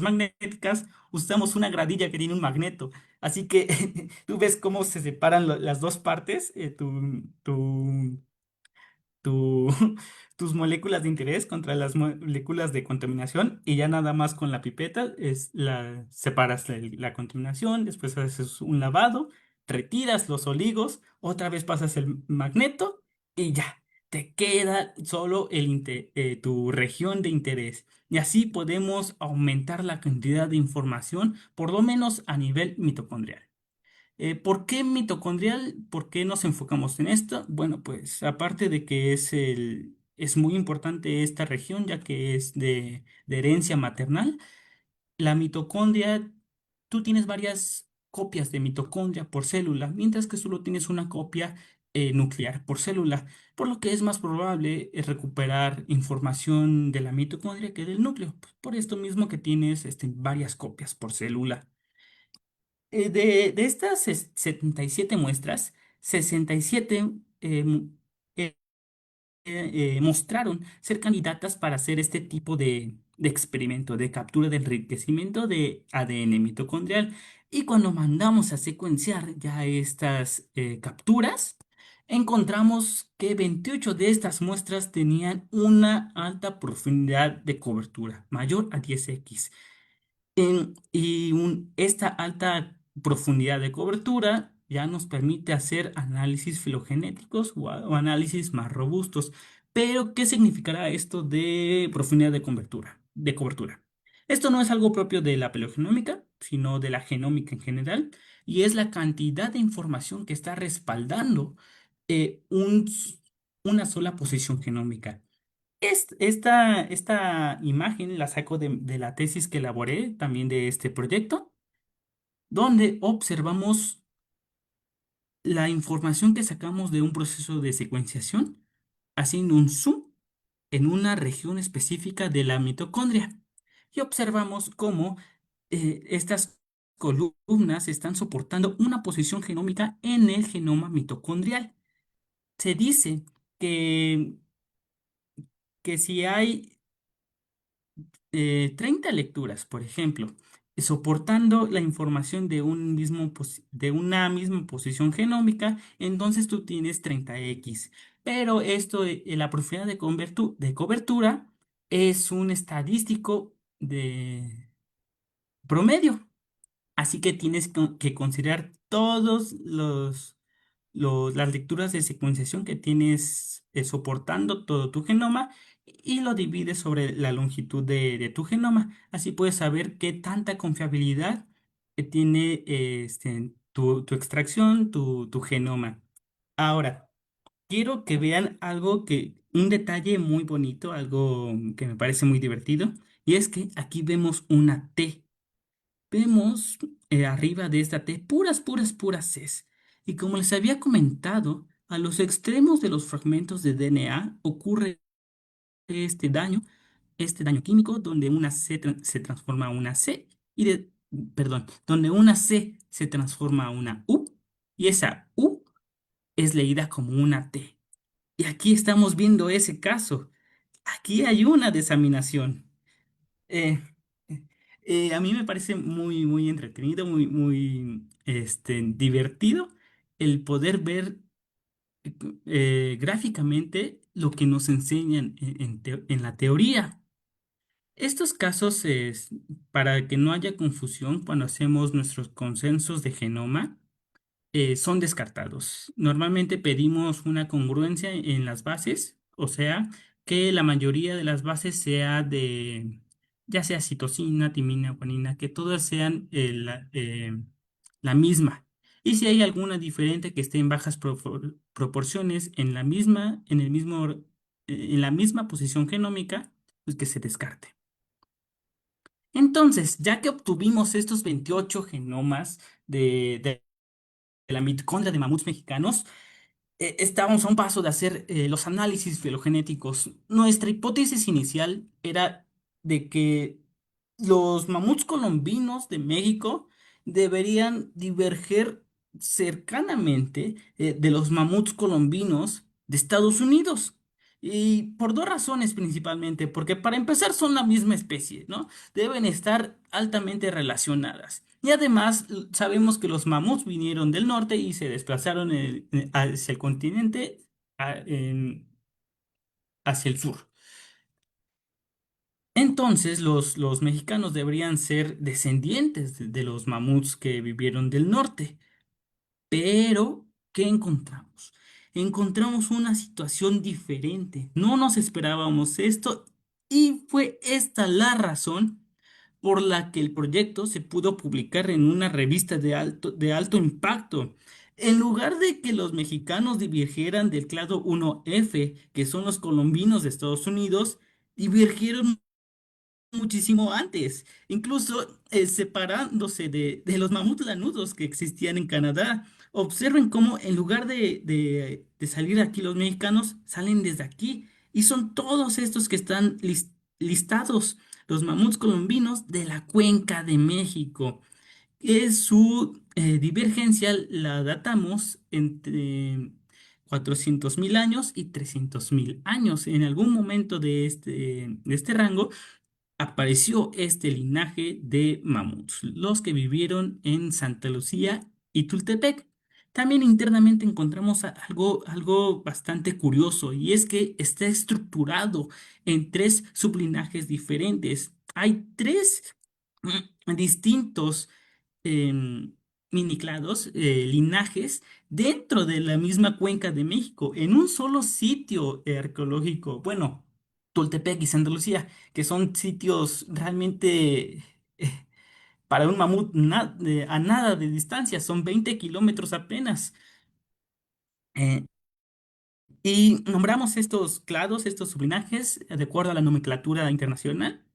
magnéticas, usamos una gradilla que tiene un magneto. Así que tú ves cómo se separan las dos partes, tu- tus moléculas de interés contra las moléculas de contaminación y ya nada más con la pipeta separas la contaminación, después haces un lavado, retiras los oligos, otra vez pasas el magneto y ya, te queda solo tu región de interés. Y así podemos aumentar la cantidad de información, por lo menos a nivel mitocondrial. ¿Por qué mitocondrial? ¿Por qué nos enfocamos en esto? Bueno, pues aparte de que es muy importante esta región, ya que es de herencia maternal, la mitocondria, tú tienes varias copias de mitocondria por célula, mientras que solo tienes una copia nuclear por célula, por lo que es más probable recuperar información de la mitocondria que del núcleo, pues, por esto mismo que tienes varias copias por célula. De estas 77 muestras, 67 eh, mostraron ser candidatas para hacer este tipo de experimento, de captura de enriquecimiento de ADN mitocondrial. Y cuando mandamos a secuenciar ya estas capturas, encontramos que 28 de estas muestras tenían una alta profundidad de cobertura, mayor a 10x. Esta alta profundidad de cobertura ya nos permite hacer análisis filogenéticos o análisis más robustos. Pero, ¿qué significará esto de profundidad de cobertura? Esto no es algo propio de la paleogenómica, sino de la genómica en general, y es la cantidad de información que está respaldando eh, un s- una sola posición genómica. Esta imagen la saco de la tesis que elaboré también de este proyecto, donde observamos la información que sacamos de un proceso de secuenciación haciendo un zoom en una región específica de la mitocondria. Y observamos cómo estas columnas están soportando una posición genómica en el genoma mitocondrial. Se dice que, que si hay 30 lecturas, por ejemplo, soportando la información de una misma posición genómica, entonces tú tienes 30x. Pero esto, la profundidad de cobertura es un estadístico de promedio. Así que tienes que considerar todos las lecturas de secuenciación que tienes soportando todo tu genoma y lo divides sobre la longitud de tu genoma. Así puedes saber qué tanta confiabilidad tiene tu extracción, tu genoma. Ahora, quiero que vean un detalle muy bonito, algo que me parece muy divertido, y es que aquí vemos una T. Vemos arriba de esta T puras Cs. Y como les había comentado, a los extremos de los fragmentos de DNA ocurre este daño, este daño químico, donde una se transforma a una C perdón, donde una C se transforma a una U y esa U es leída como una T. Y aquí estamos viendo ese caso. Aquí hay una desaminación. Eh, a mí me parece muy entretenido, muy divertido el poder ver. gráficamente lo que nos enseñan en la teoría. Estos casos es para que no haya confusión cuando hacemos nuestros consensos de genoma, son descartados. Normalmente pedimos una congruencia en las bases, o sea, que la mayoría de las bases sea ya sea citosina, timina, guanina, que todas sean la misma. Y si hay alguna diferente que esté en bajas proporciones en la misma posición genómica, pues que se descarte. Entonces, ya que obtuvimos estos 28 genomas de la mitocondria de mamuts mexicanos, estábamos a un paso de hacer los análisis filogenéticos. Nuestra hipótesis inicial era de que los mamuts colombinos de México deberían diverger cercanamente de los mamuts colombinos de Estados Unidos. Y por dos razones principalmente, porque para empezar son la misma especie, ¿no? Deben estar altamente relacionadas. Y además sabemos que los mamuts vinieron del norte y se desplazaron hacia el continente, hacia el sur. Entonces los mexicanos deberían ser descendientes de los mamuts que vivieron del norte. Pero, ¿qué encontramos? Encontramos una situación diferente. No nos esperábamos esto y fue esta la razón por la que el proyecto se pudo publicar en una revista de alto impacto. En lugar de que los mexicanos divergieran del clado 1F, que son los colombinos de Estados Unidos, divergieron muchísimo antes, incluso separándose de los mamuts lanudos que existían en Canadá. Observen cómo en lugar de salir aquí los mexicanos, salen desde aquí. Y son todos estos que están listados, los mamuts colombinos de la Cuenca de México. Su divergencia la datamos entre 400.000 años y 300.000 años. En algún momento de este rango apareció este linaje de mamuts, los que vivieron en Santa Lucía y Tultepec. También internamente encontramos algo bastante curioso, y es que está estructurado en tres sublinajes diferentes. Hay tres distintos em, miniclados, linajes dentro de la misma cuenca de México, en un solo sitio arqueológico. Bueno, Tultepec y Santa Lucía, que son sitios realmente para un mamut a nada de distancia, son 20 kilómetros apenas. Eh, y nombramos estos clados, estos sublinajes, de acuerdo a la nomenclatura internacional.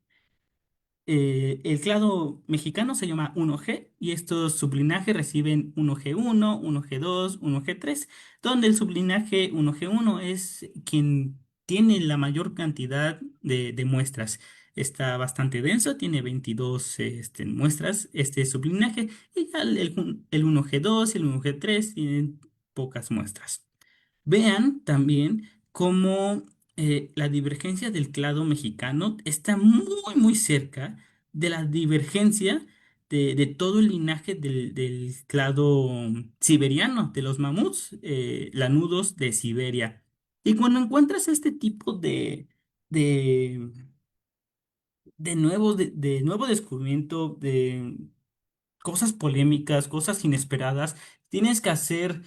El clado mexicano se llama 1G y estos sublinajes reciben 1G1, 1G2, 1G3, donde el sublinaje 1G1 es quien tiene la mayor cantidad de muestras. Está bastante denso, tiene 22 muestras este sublinaje, y ya el 1G2 y el 1G3 tienen pocas muestras. Vean también cómo la divergencia del clado mexicano está muy cerca de la divergencia de todo el linaje del clado siberiano, de los mamuts lanudos de Siberia. Y cuando encuentras este tipo de, de nuevo descubrimiento, de cosas polémicas, cosas inesperadas, tienes que hacer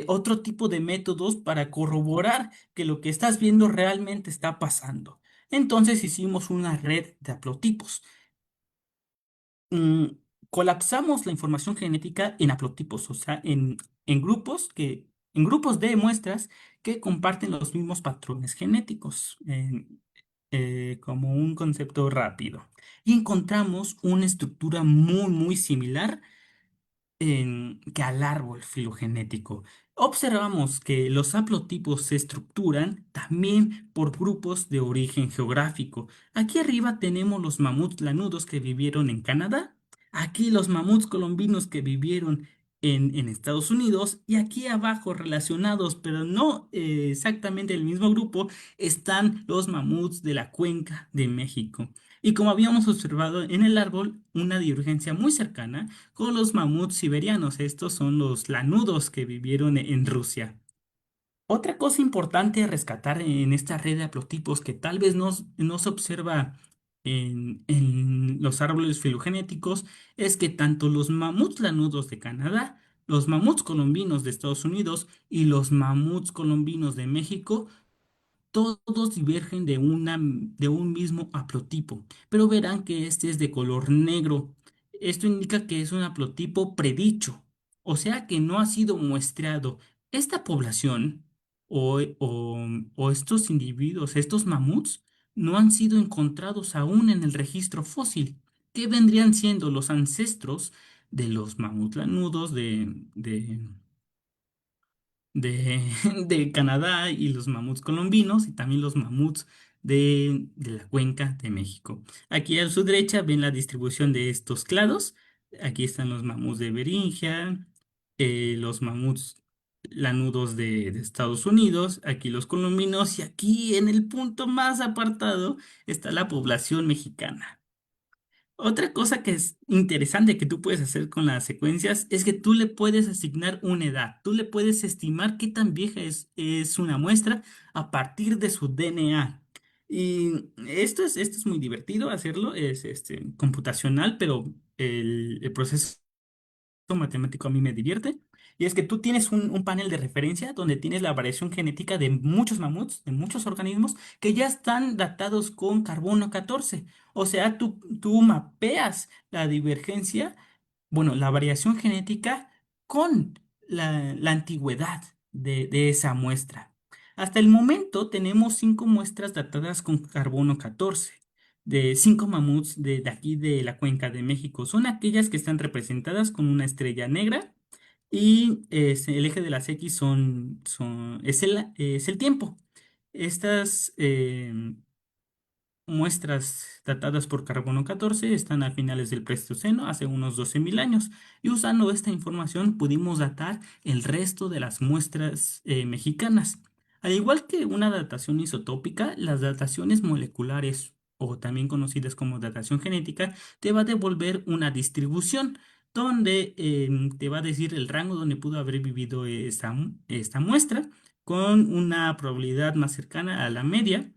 otro tipo de métodos para corroborar que lo que estás viendo realmente está pasando. Entonces hicimos una red de haplotipos. mm, Colapsamos la información genética en haplotipos, o sea, en grupos de muestras que comparten los mismos patrones genéticos, como un concepto rápido. Y encontramos una estructura muy similar que al árbol filogenético. Observamos que los haplotipos se estructuran también por grupos de origen geográfico. Aquí arriba tenemos los mamuts lanudos que vivieron en Canadá, aquí los mamuts colombinos que vivieron en Estados Unidos, y aquí abajo relacionados, pero no exactamente el mismo grupo, están los mamuts de la Cuenca de México. Y como habíamos observado en el árbol, una divergencia muy cercana con los mamuts siberianos. Estos son los lanudos que vivieron en Rusia. Otra cosa importante a rescatar en esta red de haplotipos que tal vez no se observa en los árboles filogenéticos es que tanto los mamuts lanudos de Canadá, los mamuts colombinos de Estados Unidos y los mamuts colombinos de México todos divergen de un mismo haplotipo, pero verán que este es de color negro. Esto indica que es un haplotipo predicho, o sea que no ha sido muestreado. Esta población o estos individuos, estos mamuts, no han sido encontrados aún en el registro fósil, que vendrían siendo los ancestros de los mamuts lanudos de, de Canadá y los mamuts colombinos y también los mamuts de la cuenca de México. Aquí a su derecha ven la distribución de estos clados. Aquí están los mamuts de Beringia, los mamuts lanudos de Estados Unidos, aquí los colombinos y aquí en el punto más apartado está la población mexicana. Otra cosa que es interesante que tú puedes hacer con las secuencias es que tú le puedes asignar una edad, tú le puedes estimar qué tan vieja es una muestra a partir de su DNA. Y esto es muy divertido hacerlo, es computacional, pero el proceso matemático a mí me divierte. Y es que tú tienes un panel de referencia donde tienes la variación genética de muchos mamuts, de muchos organismos, que ya están datados con carbono 14. O sea, tú mapeas la divergencia, bueno, la variación genética con la antigüedad de esa muestra. Hasta el momento tenemos 5 muestras datadas con carbono 14 de 5 mamuts de aquí de la Cuenca de México. Son aquellas que están representadas con una estrella negra y el eje de las X es el tiempo. Estas muestras datadas por carbono 14 están a finales del Pleistoceno, hace unos 12.000 años, y usando esta información pudimos datar el resto de las muestras mexicanas. Al igual que una datación isotópica, las dataciones moleculares, o también conocidas como datación genética, te va a devolver una distribución donde te va a decir el rango donde pudo haber vivido esta muestra, con una probabilidad más cercana a la media.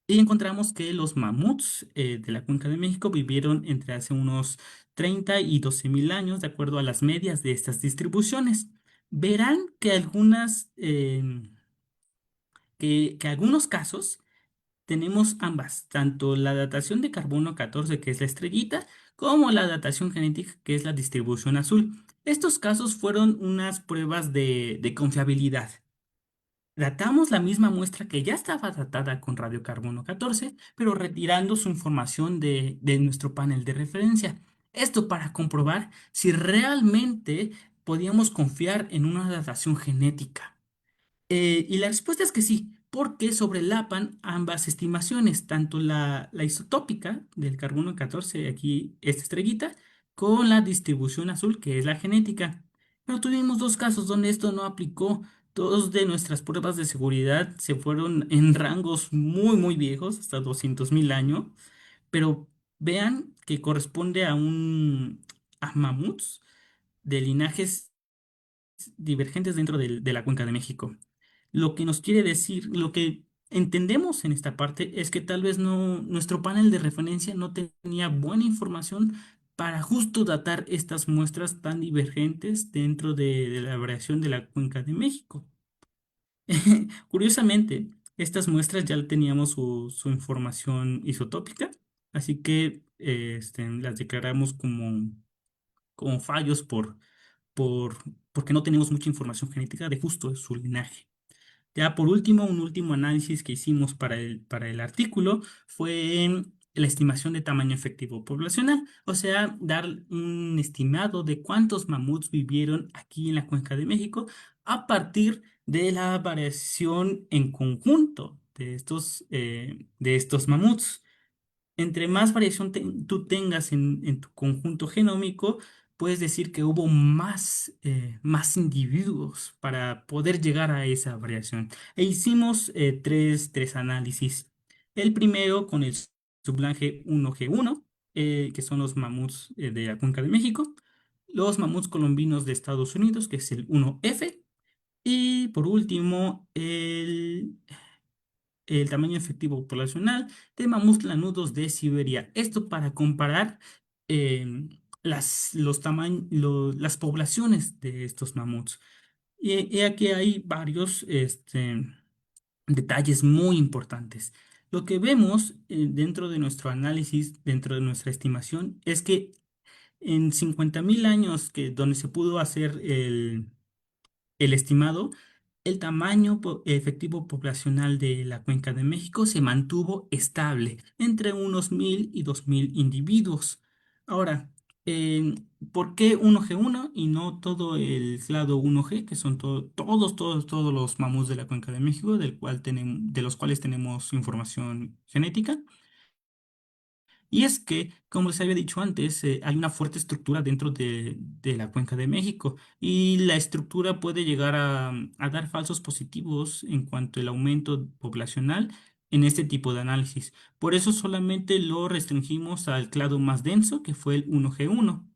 Y encontramos que los mamuts de la Cuenca de México vivieron entre hace unos 30 y 12.000 años, de acuerdo a las medias de estas distribuciones. Verán que que algunos casos tenemos ambas, tanto la datación de carbono 14, que es la estrellita, como la datación genética, que es la distribución azul. Estos casos fueron unas pruebas de confiabilidad. Datamos la misma muestra que ya estaba datada con radiocarbono 14, pero retirando su información de nuestro panel de referencia. Esto para comprobar si realmente podíamos confiar en una datación genética. Y la respuesta es que sí, porque sobrelapan ambas estimaciones, tanto la isotópica del carbono 14, aquí esta estrellita, con la distribución azul, que es la genética. Pero tuvimos dos casos donde esto no aplicó. Dos de nuestras pruebas de seguridad se fueron en rangos muy, muy viejos, hasta 200.000 años, pero vean que corresponde a mamuts de linajes divergentes dentro de la Cuenca de México. Lo que nos quiere decir, lo que entendemos en esta parte es que tal vez nuestro panel de referencia no tenía buena información para justo datar estas muestras tan divergentes dentro de la variación de la Cuenca de México. Curiosamente, estas muestras ya teníamos su información isotópica, así que las declaramos como fallos por, porque no tenemos mucha información genética de justo su linaje. Ya por último, un último análisis que hicimos para el artículo fue la estimación de tamaño efectivo poblacional, o sea, dar un estimado de cuántos mamuts vivieron aquí en la Cuenca de México a partir de la variación en conjunto de estos mamuts. Entre más variación tú tengas en tu conjunto genómico, puedes decir que hubo más individuos para poder llegar a esa variación. E hicimos tres análisis. El primero con el sublinaje 1G1, que son los mamuts de la Cuenca de México, los mamuts colombinos de Estados Unidos, que es el 1F, Y por último, el tamaño efectivo poblacional de mamuts lanudos de Siberia. Esto para comparar las poblaciones de estos mamuts. Y aquí hay varios detalles muy importantes. Lo que vemos dentro de nuestro análisis, dentro de nuestra estimación, es que en 50.000 años donde se pudo hacer el estimado, el tamaño efectivo poblacional de la Cuenca de México se mantuvo estable entre unos 1.000 y 2.000 individuos. Ahora, eh, ¿por qué 1G1 y no todo el clado 1G, que son todos los mamuts de la Cuenca de México, de los cuales tenemos información genética? Y es que, como les había dicho antes, hay una fuerte estructura dentro de la Cuenca de México y la estructura puede llegar a dar falsos positivos en cuanto al aumento poblacional en este tipo de análisis. Por eso solamente lo restringimos al clado más denso, que fue el 1G1.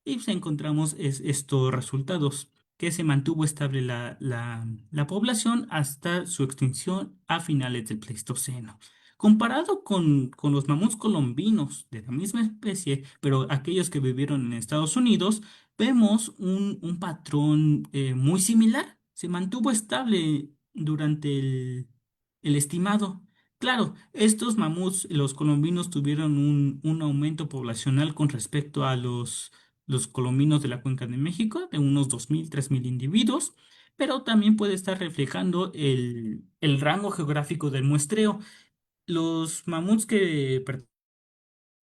Y pues encontramos estos resultados, que se mantuvo estable la población hasta su extinción a finales del Pleistoceno. Comparado con los mamuts colombinos de la misma especie, pero aquellos que vivieron en Estados Unidos, vemos un patrón muy similar. Se mantuvo estable durante el estimado. Claro, estos mamuts, los colombinos, tuvieron un aumento poblacional con respecto a los colombinos de la Cuenca de México, de unos 2.000, 3.000 individuos, pero también puede estar reflejando el rango geográfico del muestreo. Los mamuts que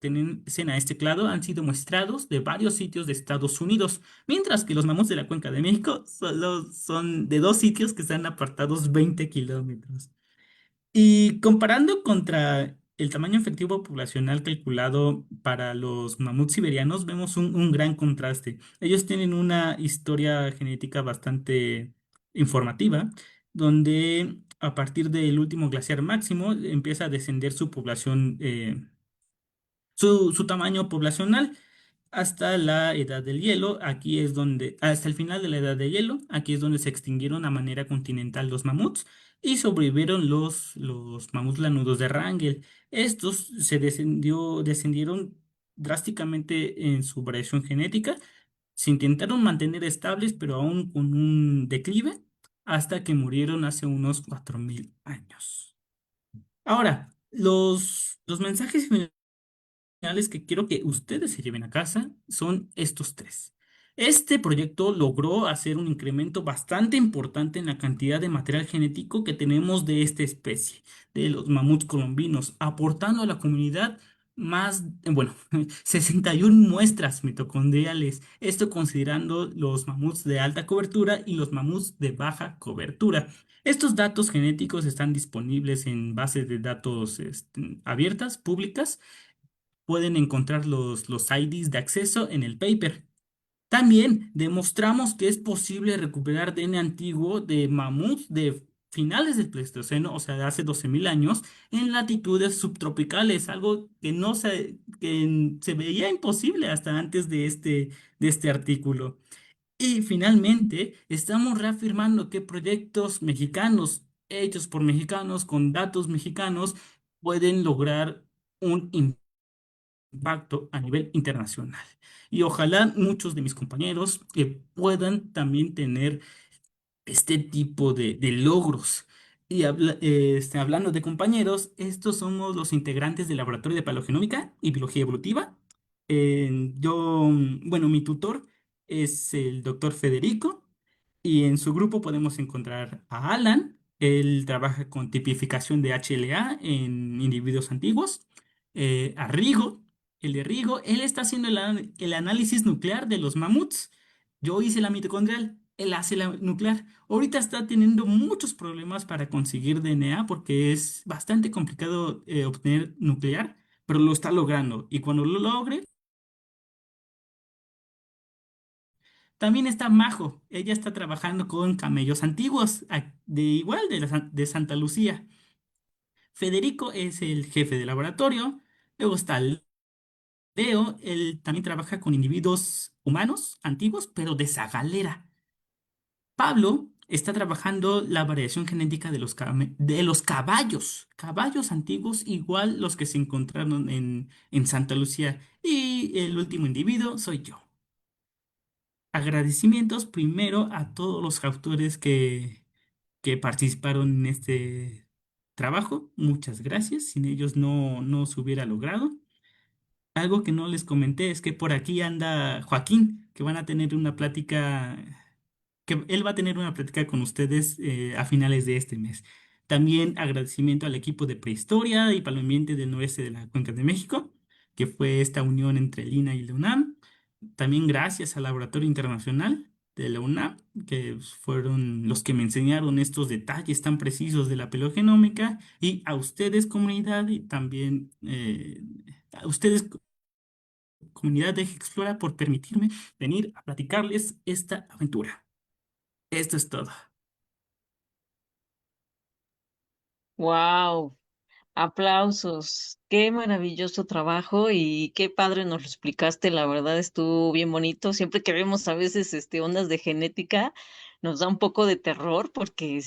pertenecen a este clado han sido muestrados de varios sitios de Estados Unidos, mientras que los mamuts de la Cuenca de México solo son de dos sitios que están apartados 20 kilómetros. Y comparando contra el tamaño efectivo poblacional calculado para los mamuts siberianos, vemos un gran contraste. Ellos tienen una historia genética bastante informativa, donde a partir del último glaciar máximo empieza a descender su población, su tamaño poblacional hasta la edad del hielo. Hasta el final de la edad del hielo, aquí es donde se extinguieron a manera continental los mamuts y sobrevivieron los mamuts lanudos de Wrangell. Estos descendieron drásticamente en su variación genética. Se intentaron mantener estables, pero aún con un declive, hasta que murieron hace unos 4.000 años. Ahora, los mensajes finales que quiero que ustedes se lleven a casa son estos tres. Este proyecto logró hacer un incremento bastante importante en la cantidad de material genético que tenemos de esta especie, de los mamuts colombinos, aportando a la comunidad bueno, 61 muestras mitocondriales, esto considerando los mamuts de alta cobertura y los mamuts de baja cobertura. Estos datos genéticos están disponibles en bases de datos abiertas, públicas. Pueden encontrar los IDs de acceso en el paper. También demostramos que es posible recuperar DNA antiguo de mamuts de finales del Pleistoceno, o sea, de hace 12.000 años, en latitudes subtropicales, algo que se veía imposible hasta antes de este artículo. Y finalmente, estamos reafirmando que proyectos mexicanos, hechos por mexicanos, con datos mexicanos, pueden lograr un impacto a nivel internacional. Y ojalá muchos de mis compañeros puedan también tener este tipo de logros. Y hablando de compañeros, estos somos los integrantes del Laboratorio de Paleogenómica y Biología Evolutiva. Bueno, mi tutor es el doctor Federico y en su grupo podemos encontrar a Alan. Él trabaja con tipificación de HLA en individuos antiguos. A Rigo, el de Rigo, él está haciendo el análisis nuclear de los mamuts. Yo hice la mitocondrial, él hace la nuclear. Ahorita está teniendo muchos problemas para conseguir DNA porque es bastante complicado obtener nuclear, pero lo está logrando. Y cuando lo logre, también está Majo. Ella está trabajando con camellos antiguos, de Santa Lucía. Federico es el jefe de laboratorio. Luego está Leo, él también trabaja con individuos humanos antiguos, pero de Zagalera. Pablo está trabajando la variación genética de de los caballos, caballos antiguos, igual los que se encontraron en Santa Lucía. Y el último individuo soy yo. Agradecimientos primero a todos los autores que participaron en este trabajo. Muchas gracias. Sin ellos no se hubiera logrado. Algo que no les comenté es que por aquí anda Joaquín, que van a tener una plática, que él va a tener una plática con ustedes a finales de este mes. También agradecimiento al equipo de Prehistoria y Palomiente del Noreste de la Cuenca de México, que fue esta unión entre Lina y la UNAM. También gracias al Laboratorio Internacional de la UNAM, que fueron los que me enseñaron estos detalles tan precisos de la paleogenómica, y a ustedes, comunidad, y también a ustedes, comunidad de Explora, por permitirme venir a platicarles esta aventura. Esto es todo. Wow. Aplausos, qué maravilloso trabajo y qué padre nos lo explicaste, la verdad estuvo bien bonito. Siempre que vemos a veces ondas de genética, nos da un poco de terror porque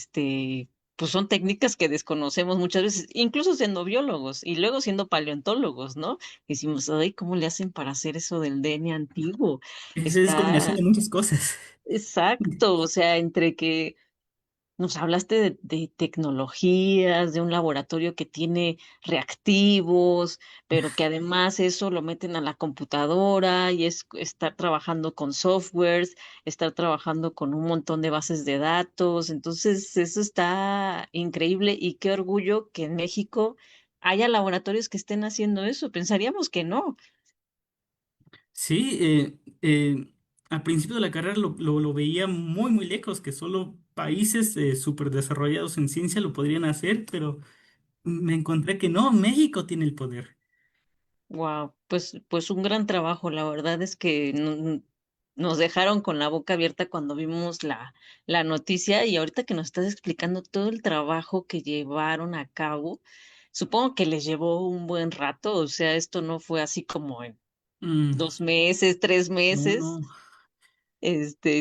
pues son técnicas que desconocemos muchas veces, incluso siendo biólogos y luego siendo paleontólogos, ¿no? Decimos, ay, ¿cómo le hacen para hacer eso del DNA antiguo? Es combinación Está de muchas cosas. exacto, o sea, entre que nos hablaste de tecnologías, de un laboratorio que tiene reactivos, pero que además eso lo meten a la computadora y es estar trabajando con softwares, estar trabajando con un montón de bases de datos. Entonces, eso está increíble y qué orgullo que en México haya laboratorios que estén haciendo eso. Pensaríamos que no. Sí, al principio de la carrera lo veía muy, muy lejos, que solo países súper desarrollados en ciencia lo podrían hacer, pero me encontré que no, México tiene el poder. Wow, pues un gran trabajo. La verdad es que nos dejaron con la boca abierta cuando vimos la noticia y ahorita que nos estás explicando todo el trabajo que llevaron a cabo, supongo que les llevó un buen rato, o sea, esto no fue así como en Mm, 2 meses, tres no, meses. no,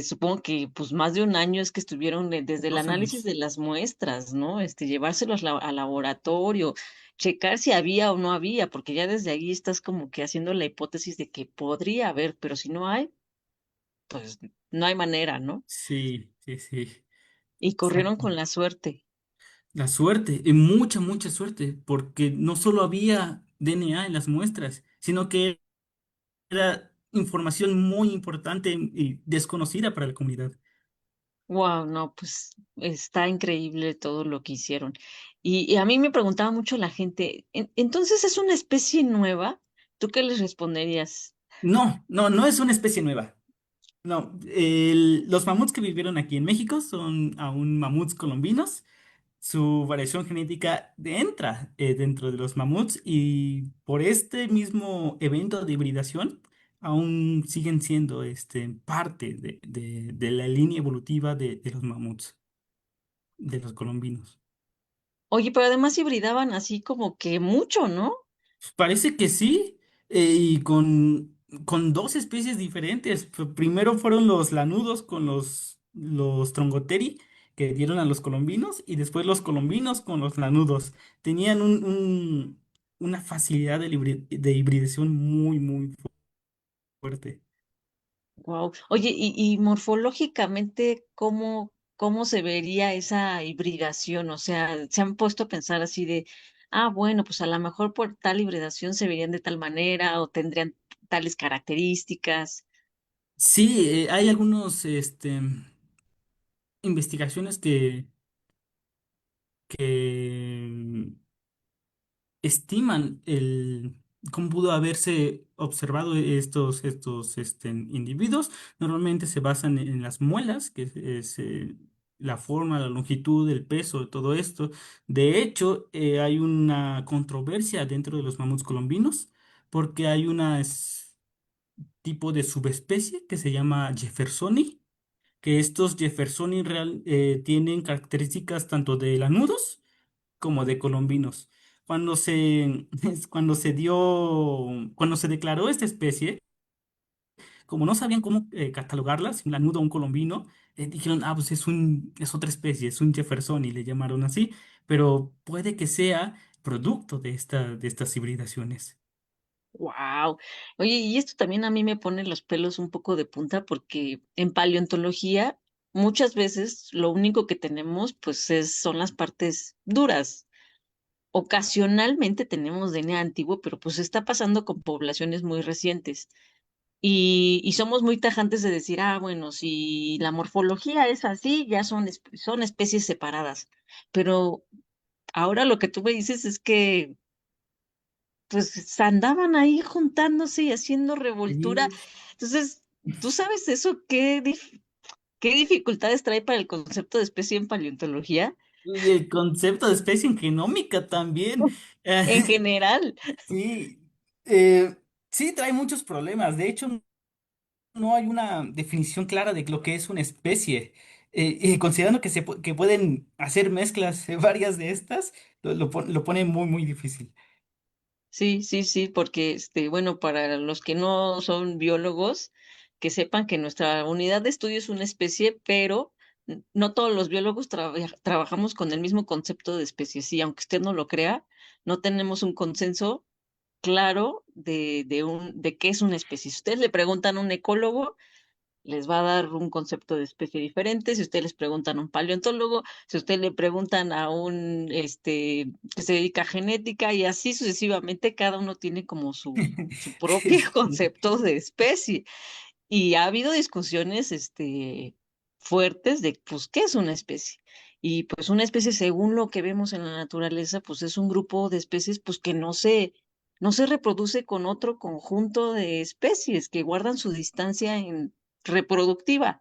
Supongo que pues más de un año es que estuvieron desde el 2 años. análisis de las muestras, ¿no? Llevárselos al laboratorio, checar si había o no había, porque ya desde ahí estás como que haciendo la hipótesis de que podría haber, pero si no hay, pues no hay manera, ¿no? Sí, sí, sí, Y corrieron exacto. con la suerte. La suerte, y mucha, mucha suerte, porque no solo había DNA en las muestras, sino que era información muy importante y desconocida para la comunidad. Wow, no, pues está increíble todo lo que hicieron. Y a mí me preguntaba mucho la gente, Entonces es una especie nueva? ¿Tú qué les responderías? No, no, no es una especie nueva. No, los mamuts que vivieron aquí en México son aún mamuts colombinos. Su variación genética entra dentro de los mamuts, y por este mismo evento de hibridación aún siguen siendo parte de la línea evolutiva de los mamuts, de los colombinos. Oye, pero además hibridaban así como que mucho, ¿no? Parece que sí, y con dos especies diferentes. Primero fueron los lanudos con los trongoteri que dieron a los colombinos, y después los colombinos con los lanudos. Tenían una facilidad de hibridación muy, muy fuerte. Wow. Oye, y morfológicamente, ¿cómo se vería esa hibridación? O sea, ¿se han puesto a pensar así de, bueno, pues a lo mejor por tal hibridación se verían de tal manera o tendrían tales características? Sí, hay algunos investigaciones que estiman cómo pudo haberse observado estos individuos. Normalmente se basan en las muelas, que es, la forma, la longitud, el peso, todo esto. De hecho, hay una controversia dentro de los mamuts colombinos, porque hay un tipo de subespecie que se llama Jeffersoni, que estos Jeffersoni tienen características tanto de lanudos como de colombinos. Cuando se declaró esta especie, como no sabían cómo catalogarlas, un lanudo o un colombino, dijeron, ah, pues es otra especie, es un Jeffersoni, le llamaron así, pero puede que sea producto de estas hibridaciones. Wow. Oye, y esto también a mí me pone los pelos un poco de punta porque en paleontología muchas veces lo único que tenemos pues son las partes duras. Ocasionalmente tenemos DNA antiguo, pero pues está pasando con poblaciones muy recientes. Y somos muy tajantes de decir, ah, bueno, si la morfología es así, ya son especies separadas. Pero ahora lo que tú me dices es que pues andaban ahí juntándose y haciendo revoltura. Sí. Entonces, ¿tú sabes eso? ¿Qué dificultades trae para el concepto de especie en paleontología? Y el concepto de especie en genómica también. En general. Sí, eh, sí trae muchos problemas. De hecho, no hay una definición clara de lo que es una especie. Considerando que, que pueden hacer mezclas varias de estas, lo pone muy, muy difícil. Sí, sí, sí, porque bueno, para los que no son biólogos, que sepan que nuestra unidad de estudio es una especie, pero no todos los biólogos trabajamos con el mismo concepto de especie. Sí, aunque usted no lo crea, no tenemos un consenso claro de qué es una especie. Si ustedes le preguntan a un ecólogo, les va a dar un concepto de especie diferente. Si ustedes les preguntan a un paleontólogo, si ustedes le preguntan a un que se dedica a genética y así sucesivamente, cada uno tiene como su propio Sí. concepto de especie. Y ha habido discusiones fuertes de, pues, ¿qué es una especie? Y pues una especie, según lo que vemos en la naturaleza, pues es un grupo de especies pues que no se reproduce con otro conjunto de especies que guardan su distancia en reproductiva.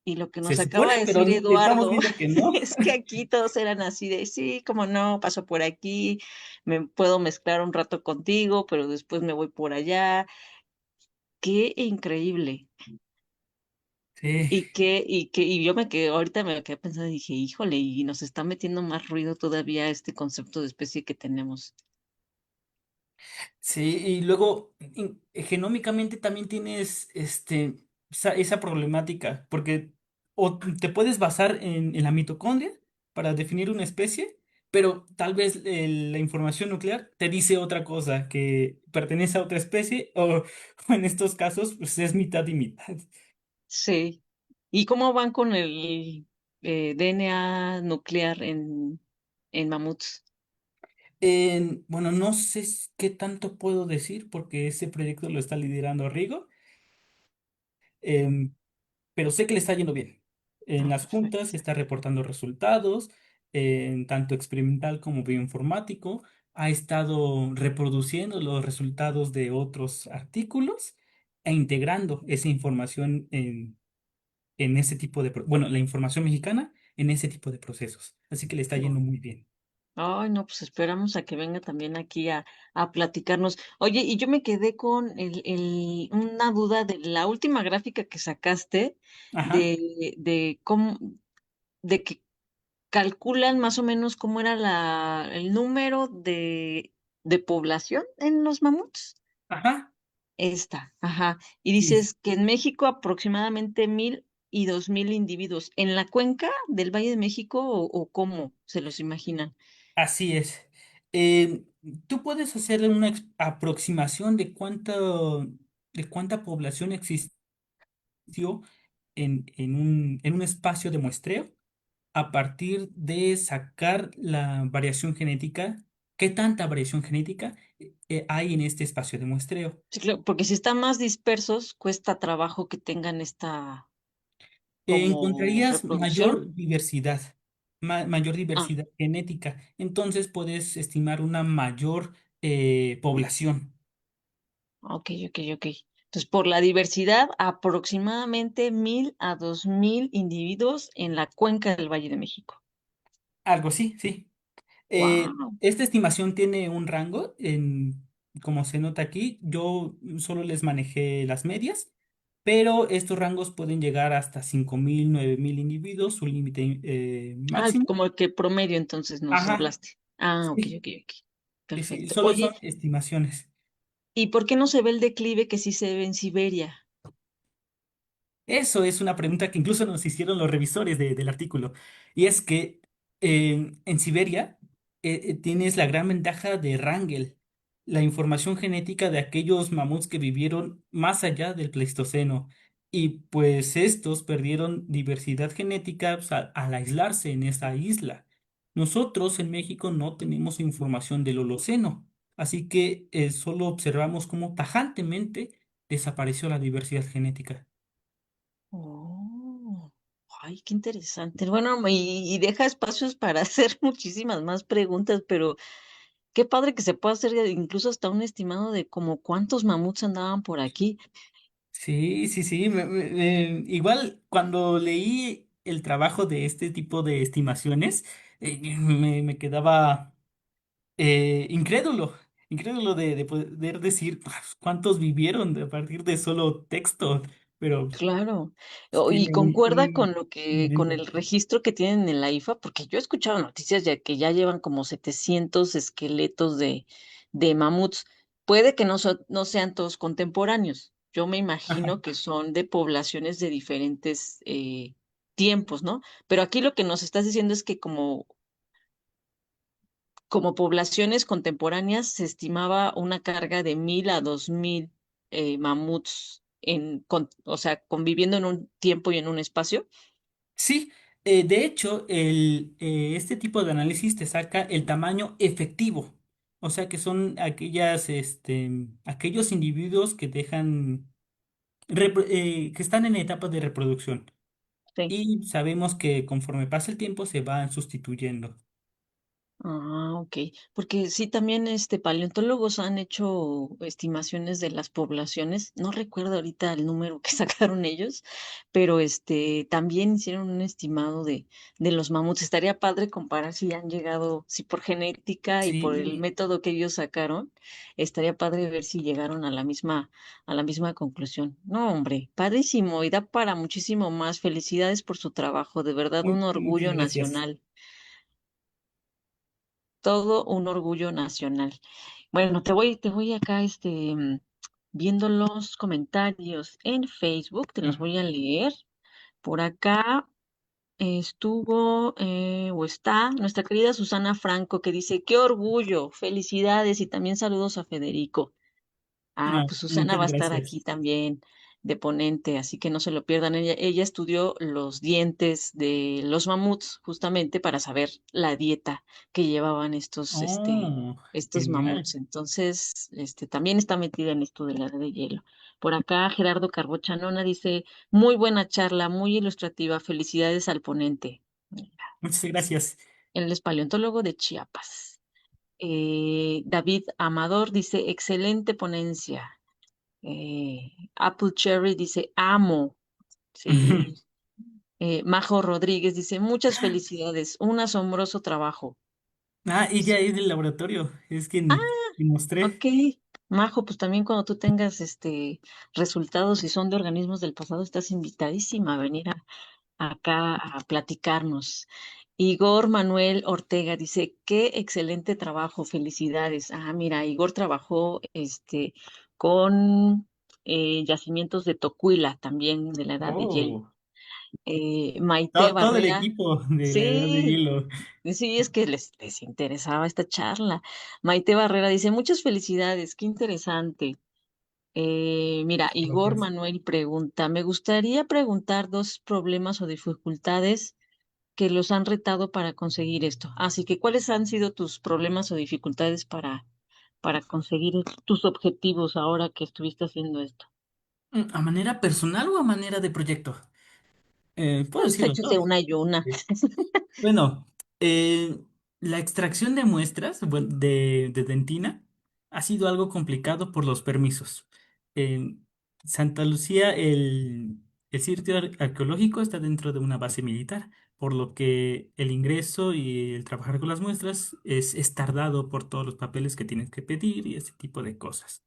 Y lo que Se nos supone, acaba de pero decir estamos Eduardo viendo que no. es que aquí todos eran así de, sí, como no, paso por aquí, me puedo mezclar un rato contigo, pero después me voy por allá. Qué increíble. Sí. Y yo ahorita me quedé pensando y dije, híjole, y nos está metiendo más ruido todavía este concepto de especie que tenemos. Sí, y luego genómicamente también tienes esa problemática, porque o te puedes basar en la mitocondria para definir una especie, pero tal vez la información nuclear te dice otra cosa, que pertenece a otra especie, o en estos casos pues es mitad y mitad. Sí. ¿Y cómo van con el DNA nuclear en mamuts? Bueno, no sé qué tanto puedo decir porque ese proyecto lo está liderando Rigo. em, pero sé que le está yendo bien. En Ah, las juntas perfecto. está reportando resultados, en tanto experimental como bioinformático. Ha estado reproduciendo los resultados de otros artículos e integrando esa información en ese tipo de, bueno, la información mexicana en ese tipo de procesos. Así que le está yendo muy bien. Ay, no, pues esperamos a que venga también aquí a platicarnos. Oye, y yo me quedé con una duda de la última gráfica que sacaste Ajá, de cómo, de que calculan más o menos cómo era el número de población en los mamuts. ajá. Esta, ajá. Y Sí. dices que en México aproximadamente 1,000 y 2,000 individuos. ¿En la cuenca del Valle de México o cómo se los imaginan? Así es. Eh, Tú puedes hacer una aproximación de cuánta población existió en un espacio de muestreo a partir de sacar la variación genética, qué tanta variación genética hay en este espacio de muestreo. Sí, claro, porque si están más dispersos, cuesta trabajo que tengan esta como Encontrarías reproducción. mayor Ah, diversidad genética. Entonces puedes estimar una mayor población. ok, ok, ok. Entonces, por la diversidad, aproximadamente 1,000 a 2,000 individuos en la cuenca del Valle de México. Algo así, sí. Wow. Esta estimación tiene un rango, como se nota aquí, yo solo les manejé las medias, pero estos rangos pueden llegar hasta 5.000, 9.000 individuos, su límite Ah, máximo. como el que promedio entonces nos Ajá, hablaste. Ah, ok, sí, ok, ok. sí, sí, Perfecto. solo Oye, son estimaciones. ¿y por qué no se ve el declive que sí se ve en Siberia? Eso es una pregunta que incluso nos hicieron los revisores del artículo. Y es que en Siberia tienes la gran ventaja de Wrangel, la información genética de aquellos mamuts que vivieron más allá del Pleistoceno. Y pues estos perdieron diversidad genética, pues, al aislarse en esa isla. Nosotros en México no tenemos información del Holoceno, así que solo observamos cómo tajantemente desapareció la diversidad genética. Oh, ay, qué interesante. Bueno, y deja espacios para hacer muchísimas más preguntas, pero qué padre que se pueda hacer incluso hasta un estimado de como cuántos mamuts andaban por aquí. Sí, sí, sí. Igual cuando leí el trabajo de este tipo de estimaciones, me quedaba incrédulo, incrédulo de poder decir cuántos vivieron a partir de solo texto, pero Claro, y tiene concuerda con un lo que, con fundamento. el registro que tienen en la IFA, porque yo he escuchado noticias ya que ya llevan como 700 esqueletos de mamuts. Puede que no sean todos contemporáneos. Yo me Ajá. imagino que son de poblaciones de diferentes tiempos, ¿no? Pero aquí lo que nos estás diciendo es que como poblaciones contemporáneas se estimaba una carga de 1,000 a 2,000 mamuts o sea, conviviendo en un tiempo y en un espacio. Sí, de hecho, este tipo de análisis te saca el tamaño efectivo. O sea que son aquellos individuos que que están en etapas de reproducción. Sí. Y sabemos que conforme pasa el tiempo se van sustituyendo. Ah, ok. Porque sí, también paleontólogos han hecho estimaciones de las poblaciones. No recuerdo ahorita el número que sacaron ellos, pero también hicieron un estimado de los mamuts. Estaría padre comparar si han llegado, si por genética y por el Sí, método que ellos sacaron, estaría padre ver si llegaron a la misma conclusión. No, hombre, padrísimo y da para muchísimo más. Felicidades por su trabajo, de verdad, un muchas orgullo gracias. nacional. Todo un orgullo nacional. Bueno, te voy acá, viendo los comentarios en Facebook, te los Ah, voy a leer. Por acá estuvo o está nuestra querida Susana Franco que dice, qué orgullo, felicidades y también saludos a Federico. Ah, pues Susana muchas va a estar gracias. aquí también de ponente, así que no se lo pierdan. Ella estudió los dientes de los mamuts justamente para saber la dieta que llevaban Oh, estos genial. mamuts. Entonces, también está metida en esto de la edad de hielo. Por acá, Gerardo Carbochanona dice, muy buena charla, muy ilustrativa. Felicidades al ponente. Muchas gracias. Él es paleontólogo de Chiapas. David Amador dice, excelente ponencia. Apple Cherry dice, amo. Sí. Majo Rodríguez dice, muchas felicidades, un asombroso trabajo. Ella es del laboratorio, es quien Ok. mostré. Majo, pues también cuando tú tengas resultados y son de organismos del pasado, estás invitadísima a venir acá a platicarnos. Igor Manuel Ortega dice, qué excelente trabajo, felicidades. Ah, mira, Igor trabajó con yacimientos de Tocuila, también de la edad de hielo. Oh, Maite todo el Barrera, equipo de la edad de sí, hielo. sí, es que les interesaba esta charla. Maite Barrera dice, muchas felicidades, qué interesante. Mira, Igor Gracias. Manuel pregunta, me gustaría preguntar dos problemas o dificultades que los han retado para conseguir esto. Así que, ¿cuáles han sido tus problemas o dificultades para conseguir tus objetivos ahora que estuviste haciendo esto? ¿A manera personal o a manera de proyecto? Puedo Pues decirlo échate todo. una y una. Bueno, la extracción de muestras de dentina ha sido algo complicado por los permisos. En Santa Lucía, el sitio arqueológico está dentro de una base militar, por lo que el ingreso y el trabajar con las muestras es tardado por todos los papeles que tienes que pedir y ese tipo de cosas.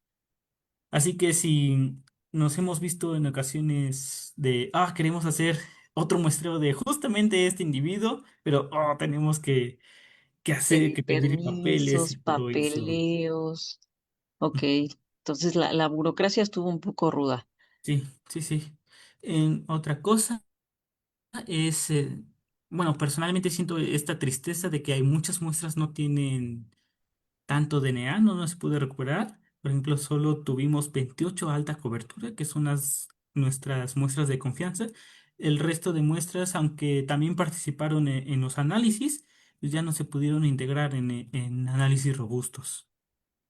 Así que si nos hemos visto en ocasiones queremos hacer otro muestreo de justamente este individuo, pero tenemos que hacer, que pedir papeles Permisos, y todo eso. papeleos. Ok, entonces la burocracia estuvo un poco ruda. Sí, sí, sí. En otra cosa es, bueno, personalmente siento esta tristeza de que hay muchas muestras no tienen tanto DNA, no se pudo recuperar. Por ejemplo, solo tuvimos 28 alta cobertura, que son nuestras muestras de confianza. El resto de muestras, aunque también participaron en los análisis, pues ya no se pudieron integrar en análisis robustos.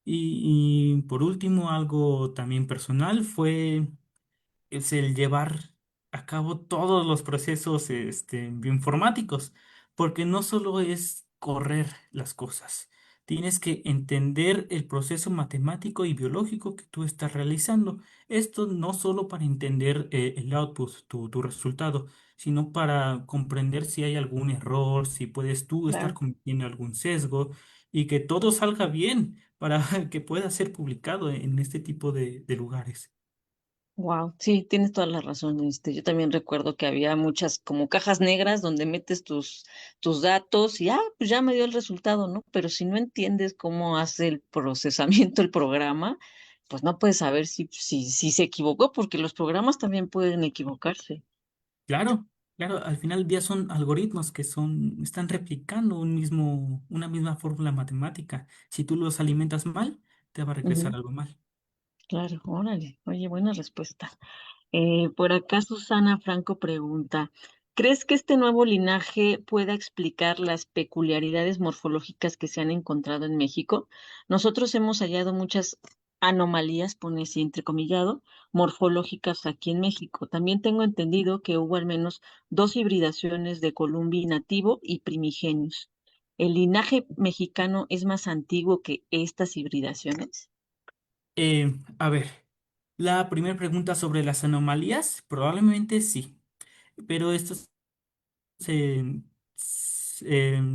Y por último, algo también personal fue es el llevar a cabo todos los procesos bioinformáticos, porque no solo es correr las cosas, tienes que entender el proceso matemático y biológico que tú estás realizando. Esto no solo para entender el output, tu resultado, sino para comprender si hay algún error, si puedes tú estar Claro. cometiendo algún sesgo y que todo salga bien para que pueda ser publicado en este tipo de lugares. Wow, sí, tienes toda la razón. Yo también recuerdo que había muchas como cajas negras donde metes tus datos y pues ya me dio el resultado, ¿no? Pero si no entiendes cómo hace el procesamiento el programa, pues no puedes saber si se equivocó, porque los programas también pueden equivocarse. Claro, claro, al final del día son algoritmos que están replicando una misma fórmula matemática. Si tú los alimentas mal, te va a regresar Ujú, algo mal. claro, órale. Oye, buena respuesta. Por acá Susana Franco pregunta, ¿crees que este nuevo linaje pueda explicar las peculiaridades morfológicas que se han encontrado en México? Nosotros hemos hallado muchas anomalías, pone así entrecomillado, morfológicas aquí en México. También tengo entendido que hubo al menos dos hibridaciones de columbi nativo y primigenios. ¿El linaje mexicano es más antiguo que estas hibridaciones? A ver, la primera pregunta sobre las anomalías, probablemente sí, pero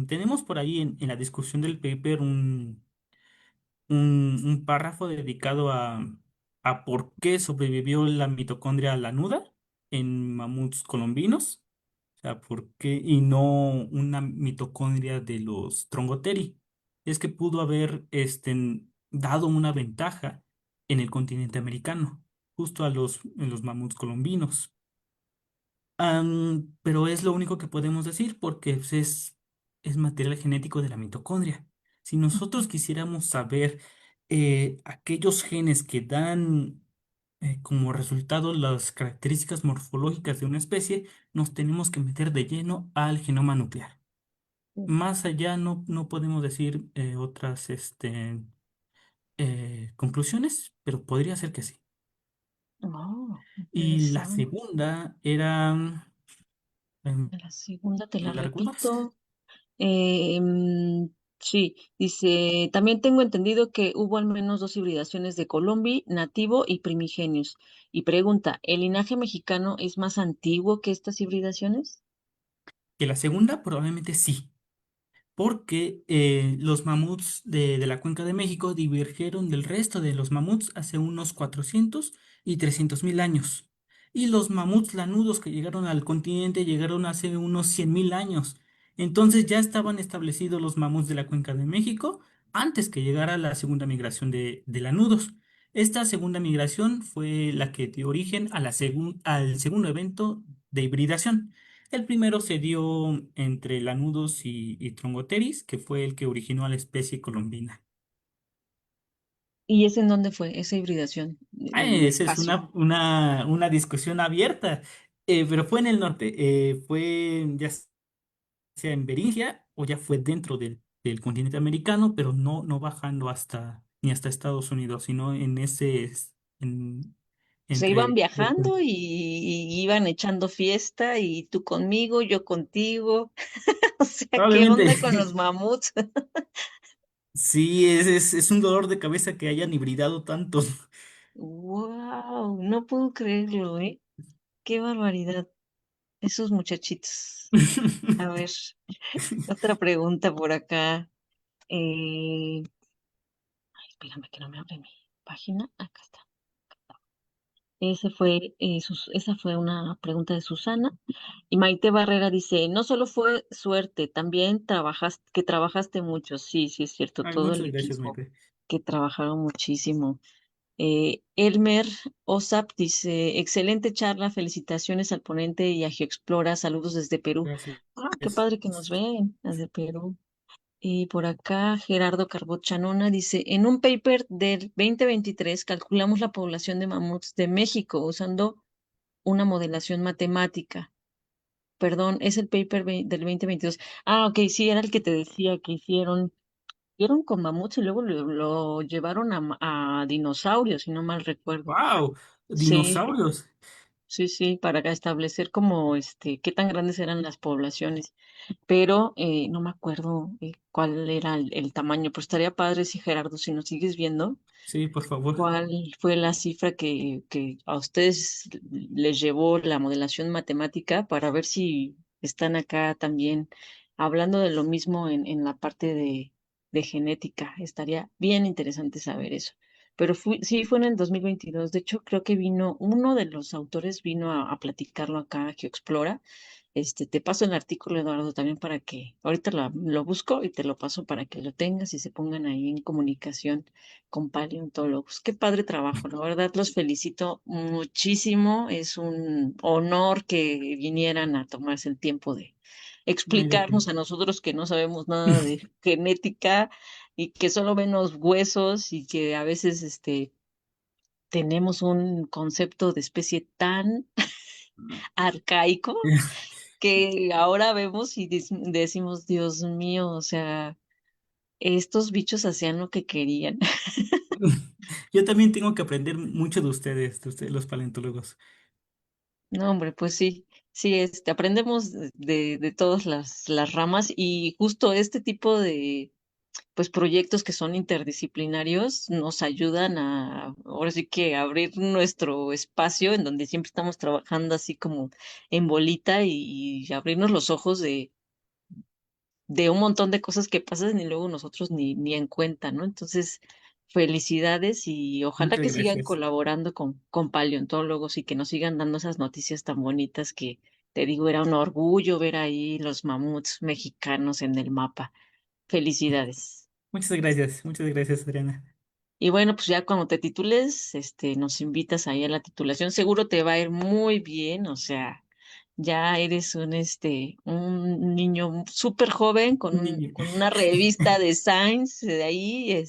tenemos por ahí en la discusión del paper un párrafo dedicado a por qué sobrevivió la mitocondria lanuda en mamuts colombinos. O sea, ¿por qué? Y no una mitocondria de los Trongoteri. Es que pudo haber dado una ventaja en el continente americano, justo en los mamuts colombinos. Pero es lo único que podemos decir porque pues, es material genético de la mitocondria. Si nosotros quisiéramos saber aquellos genes que dan como resultado las características morfológicas de una especie, nos tenemos que meter de lleno al genoma nuclear. Más allá no podemos decir otras conclusiones, pero podría ser que sí. Oh, Y la interesante. segunda era, La segunda te la ¿me la recuerdas? repito. Eh, mm, sí, dice, también tengo entendido que hubo al menos dos hibridaciones de Colombi, nativo y primigenios. Y pregunta, ¿el linaje mexicano es más antiguo que estas hibridaciones? Que la segunda probablemente sí, porque los mamuts de la Cuenca de México divergieron del resto de los mamuts hace unos 400 y 300 mil años. Y los mamuts lanudos que llegaron al continente llegaron hace unos 100 mil años. Entonces ya estaban establecidos los mamuts de la Cuenca de México antes que llegara la segunda migración de lanudos. Esta segunda migración fue la que dio origen a al segundo evento de hibridación. El primero se dio entre lanudos y Trongoteris, que fue el que originó a la especie colombina. ¿Y ese en dónde fue, esa hibridación? ¿En el Esa es espacio? una discusión abierta, pero fue en el norte, fue ya sea en Beringia o ya fue dentro del continente americano, pero no bajando ni hasta Estados Unidos, sino en, Se iban entre... viajando y iban echando fiesta y tú conmigo, yo contigo. O sea, ¿qué Probablemente. onda con los mamuts? Sí, es un dolor de cabeza que hayan hibridado tanto. Wow, no puedo creerlo, ¿eh? Qué barbaridad. Esos muchachitos. A ver, otra pregunta por acá. Espérame que no me abre mi página. Acá está. Esa fue una pregunta de Susana. Y Maite Barrera dice, no solo fue suerte, también trabajaste mucho. Sí, sí es cierto, Ay, todo el muchas gracias, equipo Maite. que trabajaron muchísimo. Elmer Osap dice, excelente charla, felicitaciones al ponente y a GeoExplora, saludos desde Perú. Gracias. Ah, qué padre que nos ven desde Perú. Y por acá Gerardo Carbot Chanona dice, en un paper del 2023 calculamos la población de mamuts de México usando una modelación matemática. Perdón, es el paper del 2022. Ah, ok, sí, era el que te decía que hicieron con mamuts y luego lo llevaron a dinosaurios, si no mal recuerdo. ¡Wow! Sí, Dinosaurios. sí, sí, para establecer como qué tan grandes eran las poblaciones. Pero no me acuerdo cuál era el tamaño, pero estaría padre si Gerardo, si nos sigues viendo, Sí, por favor. ¿cuál fue la cifra que a ustedes les llevó la modelación matemática para ver si están acá también hablando de lo mismo en la parte de genética? Estaría bien interesante saber eso. Pero sí, fue en el 2022. De hecho, creo que vino, uno de los autores vino a platicarlo acá a GeoExplora. Te paso el artículo, Eduardo, también para que, ahorita lo busco y te lo paso para que lo tengas y se pongan ahí en comunicación con paleontólogos. Qué padre trabajo, la verdad los felicito muchísimo. Es un honor que vinieran a tomarse el tiempo de No hay de qué. explicarnos a nosotros que no sabemos nada de genética y que solo ven los huesos y que a veces tenemos un concepto de especie tan arcaico que ahora vemos y decimos, Dios mío, o sea, estos bichos hacían lo que querían. Yo también tengo que aprender mucho de ustedes los paleontólogos. No, hombre, pues sí, sí, aprendemos de todas las ramas y justo este tipo de pues proyectos que son interdisciplinarios nos ayudan a, ahora sí que abrir nuestro espacio en donde siempre estamos trabajando así como en bolita y abrirnos los ojos de un montón de cosas que pasan y luego nosotros ni en cuenta, ¿no? Entonces, felicidades y ojalá Muchas que sigan gracias. colaborando con paleontólogos y que nos sigan dando esas noticias tan bonitas que, te digo, era un orgullo ver ahí los mamuts mexicanos en el mapa. Felicidades. Muchas gracias, Adriana. Y bueno, pues ya cuando te titules, nos invitas ahí a la titulación. Seguro te va a ir muy bien, o sea, ya eres un niño súper joven con Niño. con una revista de Science de ahí,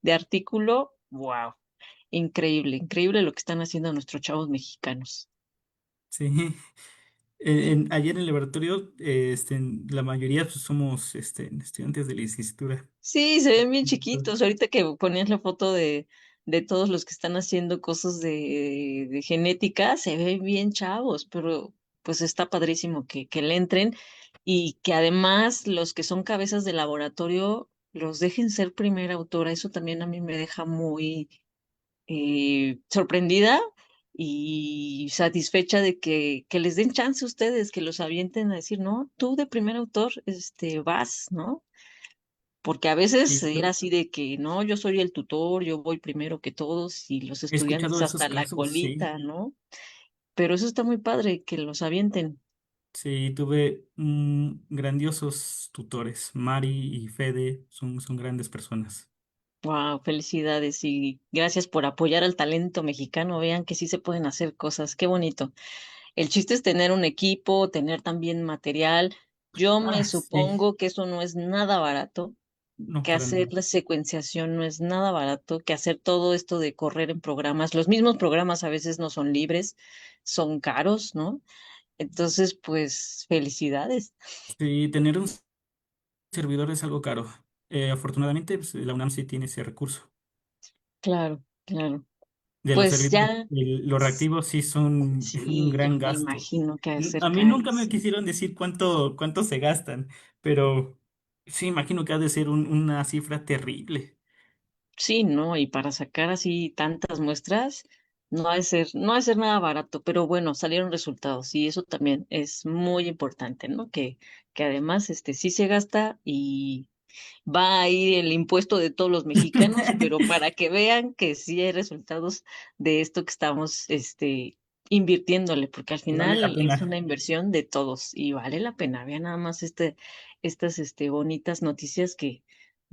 de artículo. Wow, increíble, increíble lo que están haciendo nuestros chavos mexicanos. Sí. Ayer en el laboratorio, la mayoría pues, somos estudiantes de la licenciatura. Sí, se ven bien chiquitos. Ahorita que ponías la foto de todos los que están haciendo cosas de genética, se ven bien chavos, pero pues está padrísimo que le entren y que además los que son cabezas de laboratorio los dejen ser primera autora. Eso también a mí me deja muy sorprendida y satisfecha de que les den chance a ustedes, que los avienten a decir, no, tú de primer autor, vas, ¿no? Porque a veces Y era así de que, no, yo soy el tutor, yo voy primero que todos y los he escuchado estudiantes esos hasta la casos, sí. colita, ¿no? Pero eso está muy padre, que los avienten. Sí, tuve grandiosos tutores. Mari y Fede son grandes personas. Wow, felicidades y gracias por apoyar al talento mexicano. Vean que sí se pueden hacer cosas, qué bonito. El chiste es tener un equipo, tener también material. Yo me Ah, sí. supongo que eso no es nada barato, No, que para hacer nada. la secuenciación no es nada barato, que hacer todo esto de correr en programas. Los mismos programas a veces no son libres, son caros, ¿no? Entonces, pues, felicidades. Sí, tener un servidor es algo caro. Afortunadamente, pues, la UNAM sí tiene ese recurso. Claro, claro. De los Pues servidores, ya, los reactivos sí son un sí, gran yo me gasto. imagino que ha de ser A mí nunca me carísimo. quisieron decir cuánto se gastan, pero sí imagino que ha de ser una cifra terrible. Sí, ¿no? Y para sacar así tantas muestras, no ha de ser nada barato, pero bueno, salieron resultados y eso también es muy importante, ¿no? Que además, sí se gasta y va a ir el impuesto de todos los mexicanos, pero para que vean que sí hay resultados de esto que estamos, invirtiéndole, porque al Que vale la final es una pena. inversión de todos y vale la pena. Vean nada más estas, bonitas noticias que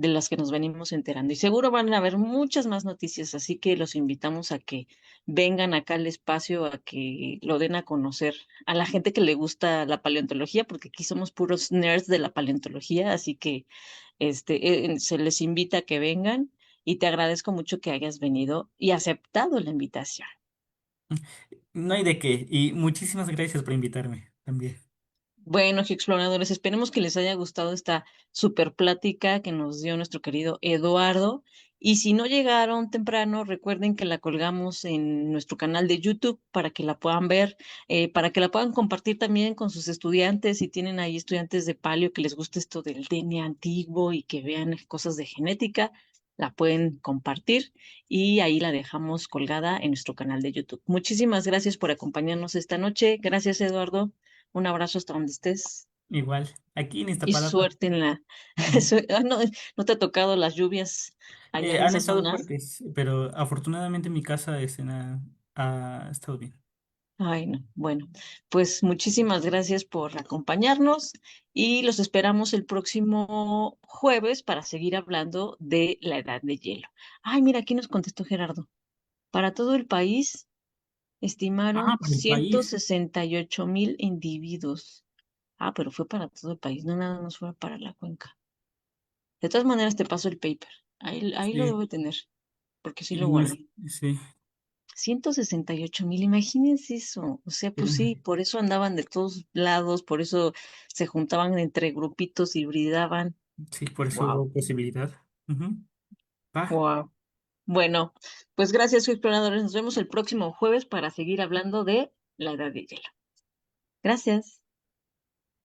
de las que nos venimos enterando. Y seguro van a haber muchas más noticias, así que los invitamos a que vengan acá al espacio, a que lo den a conocer a la gente que le gusta la paleontología, porque aquí somos puros nerds de la paleontología, así que se les invita a que vengan y te agradezco mucho que hayas venido y aceptado la invitación. No hay de qué. Y muchísimas gracias por invitarme también. Bueno, exploradores, esperemos que les haya gustado esta super plática que nos dio nuestro querido Eduardo. Y si no llegaron temprano, recuerden que la colgamos en nuestro canal de YouTube para que la puedan ver, para que la puedan compartir también con sus estudiantes. Si tienen ahí estudiantes de paleo que les guste esto del DNA antiguo y que vean cosas de genética, la pueden compartir y ahí la dejamos colgada en nuestro canal de YouTube. Muchísimas gracias por acompañarnos esta noche. Gracias, Eduardo. Un abrazo hasta donde estés Igual, aquí en y Iztapalapa. suerte en la... Ujú. No, ¿no te ha tocado las lluvias allá en Han esa estado zona? fuertes, pero afortunadamente mi casa ha estado bien. Ay, no. Bueno, pues muchísimas gracias por acompañarnos y los esperamos el próximo jueves para seguir hablando de la edad de hielo. Ay, mira, aquí nos contestó Gerardo. Para todo el país Ah, estimaron para el ciento país. sesenta y ocho mil individuos. Ah, pero fue para todo el país, no nada más fue para la cuenca. De todas maneras, te paso el paper. Ahí lo Sí, debo de tener, porque sí lo y guardé. sí. 168,000, imagínense eso. O sea, pues sí, eh, por eso andaban de todos lados, por eso se juntaban entre grupitos, hibridaban. Sí, por eso Wow, hubo posibilidad. Ujú. Va, wow. Bueno, pues gracias, exploradores. Nos vemos el próximo jueves para seguir hablando de la edad de hielo. Gracias.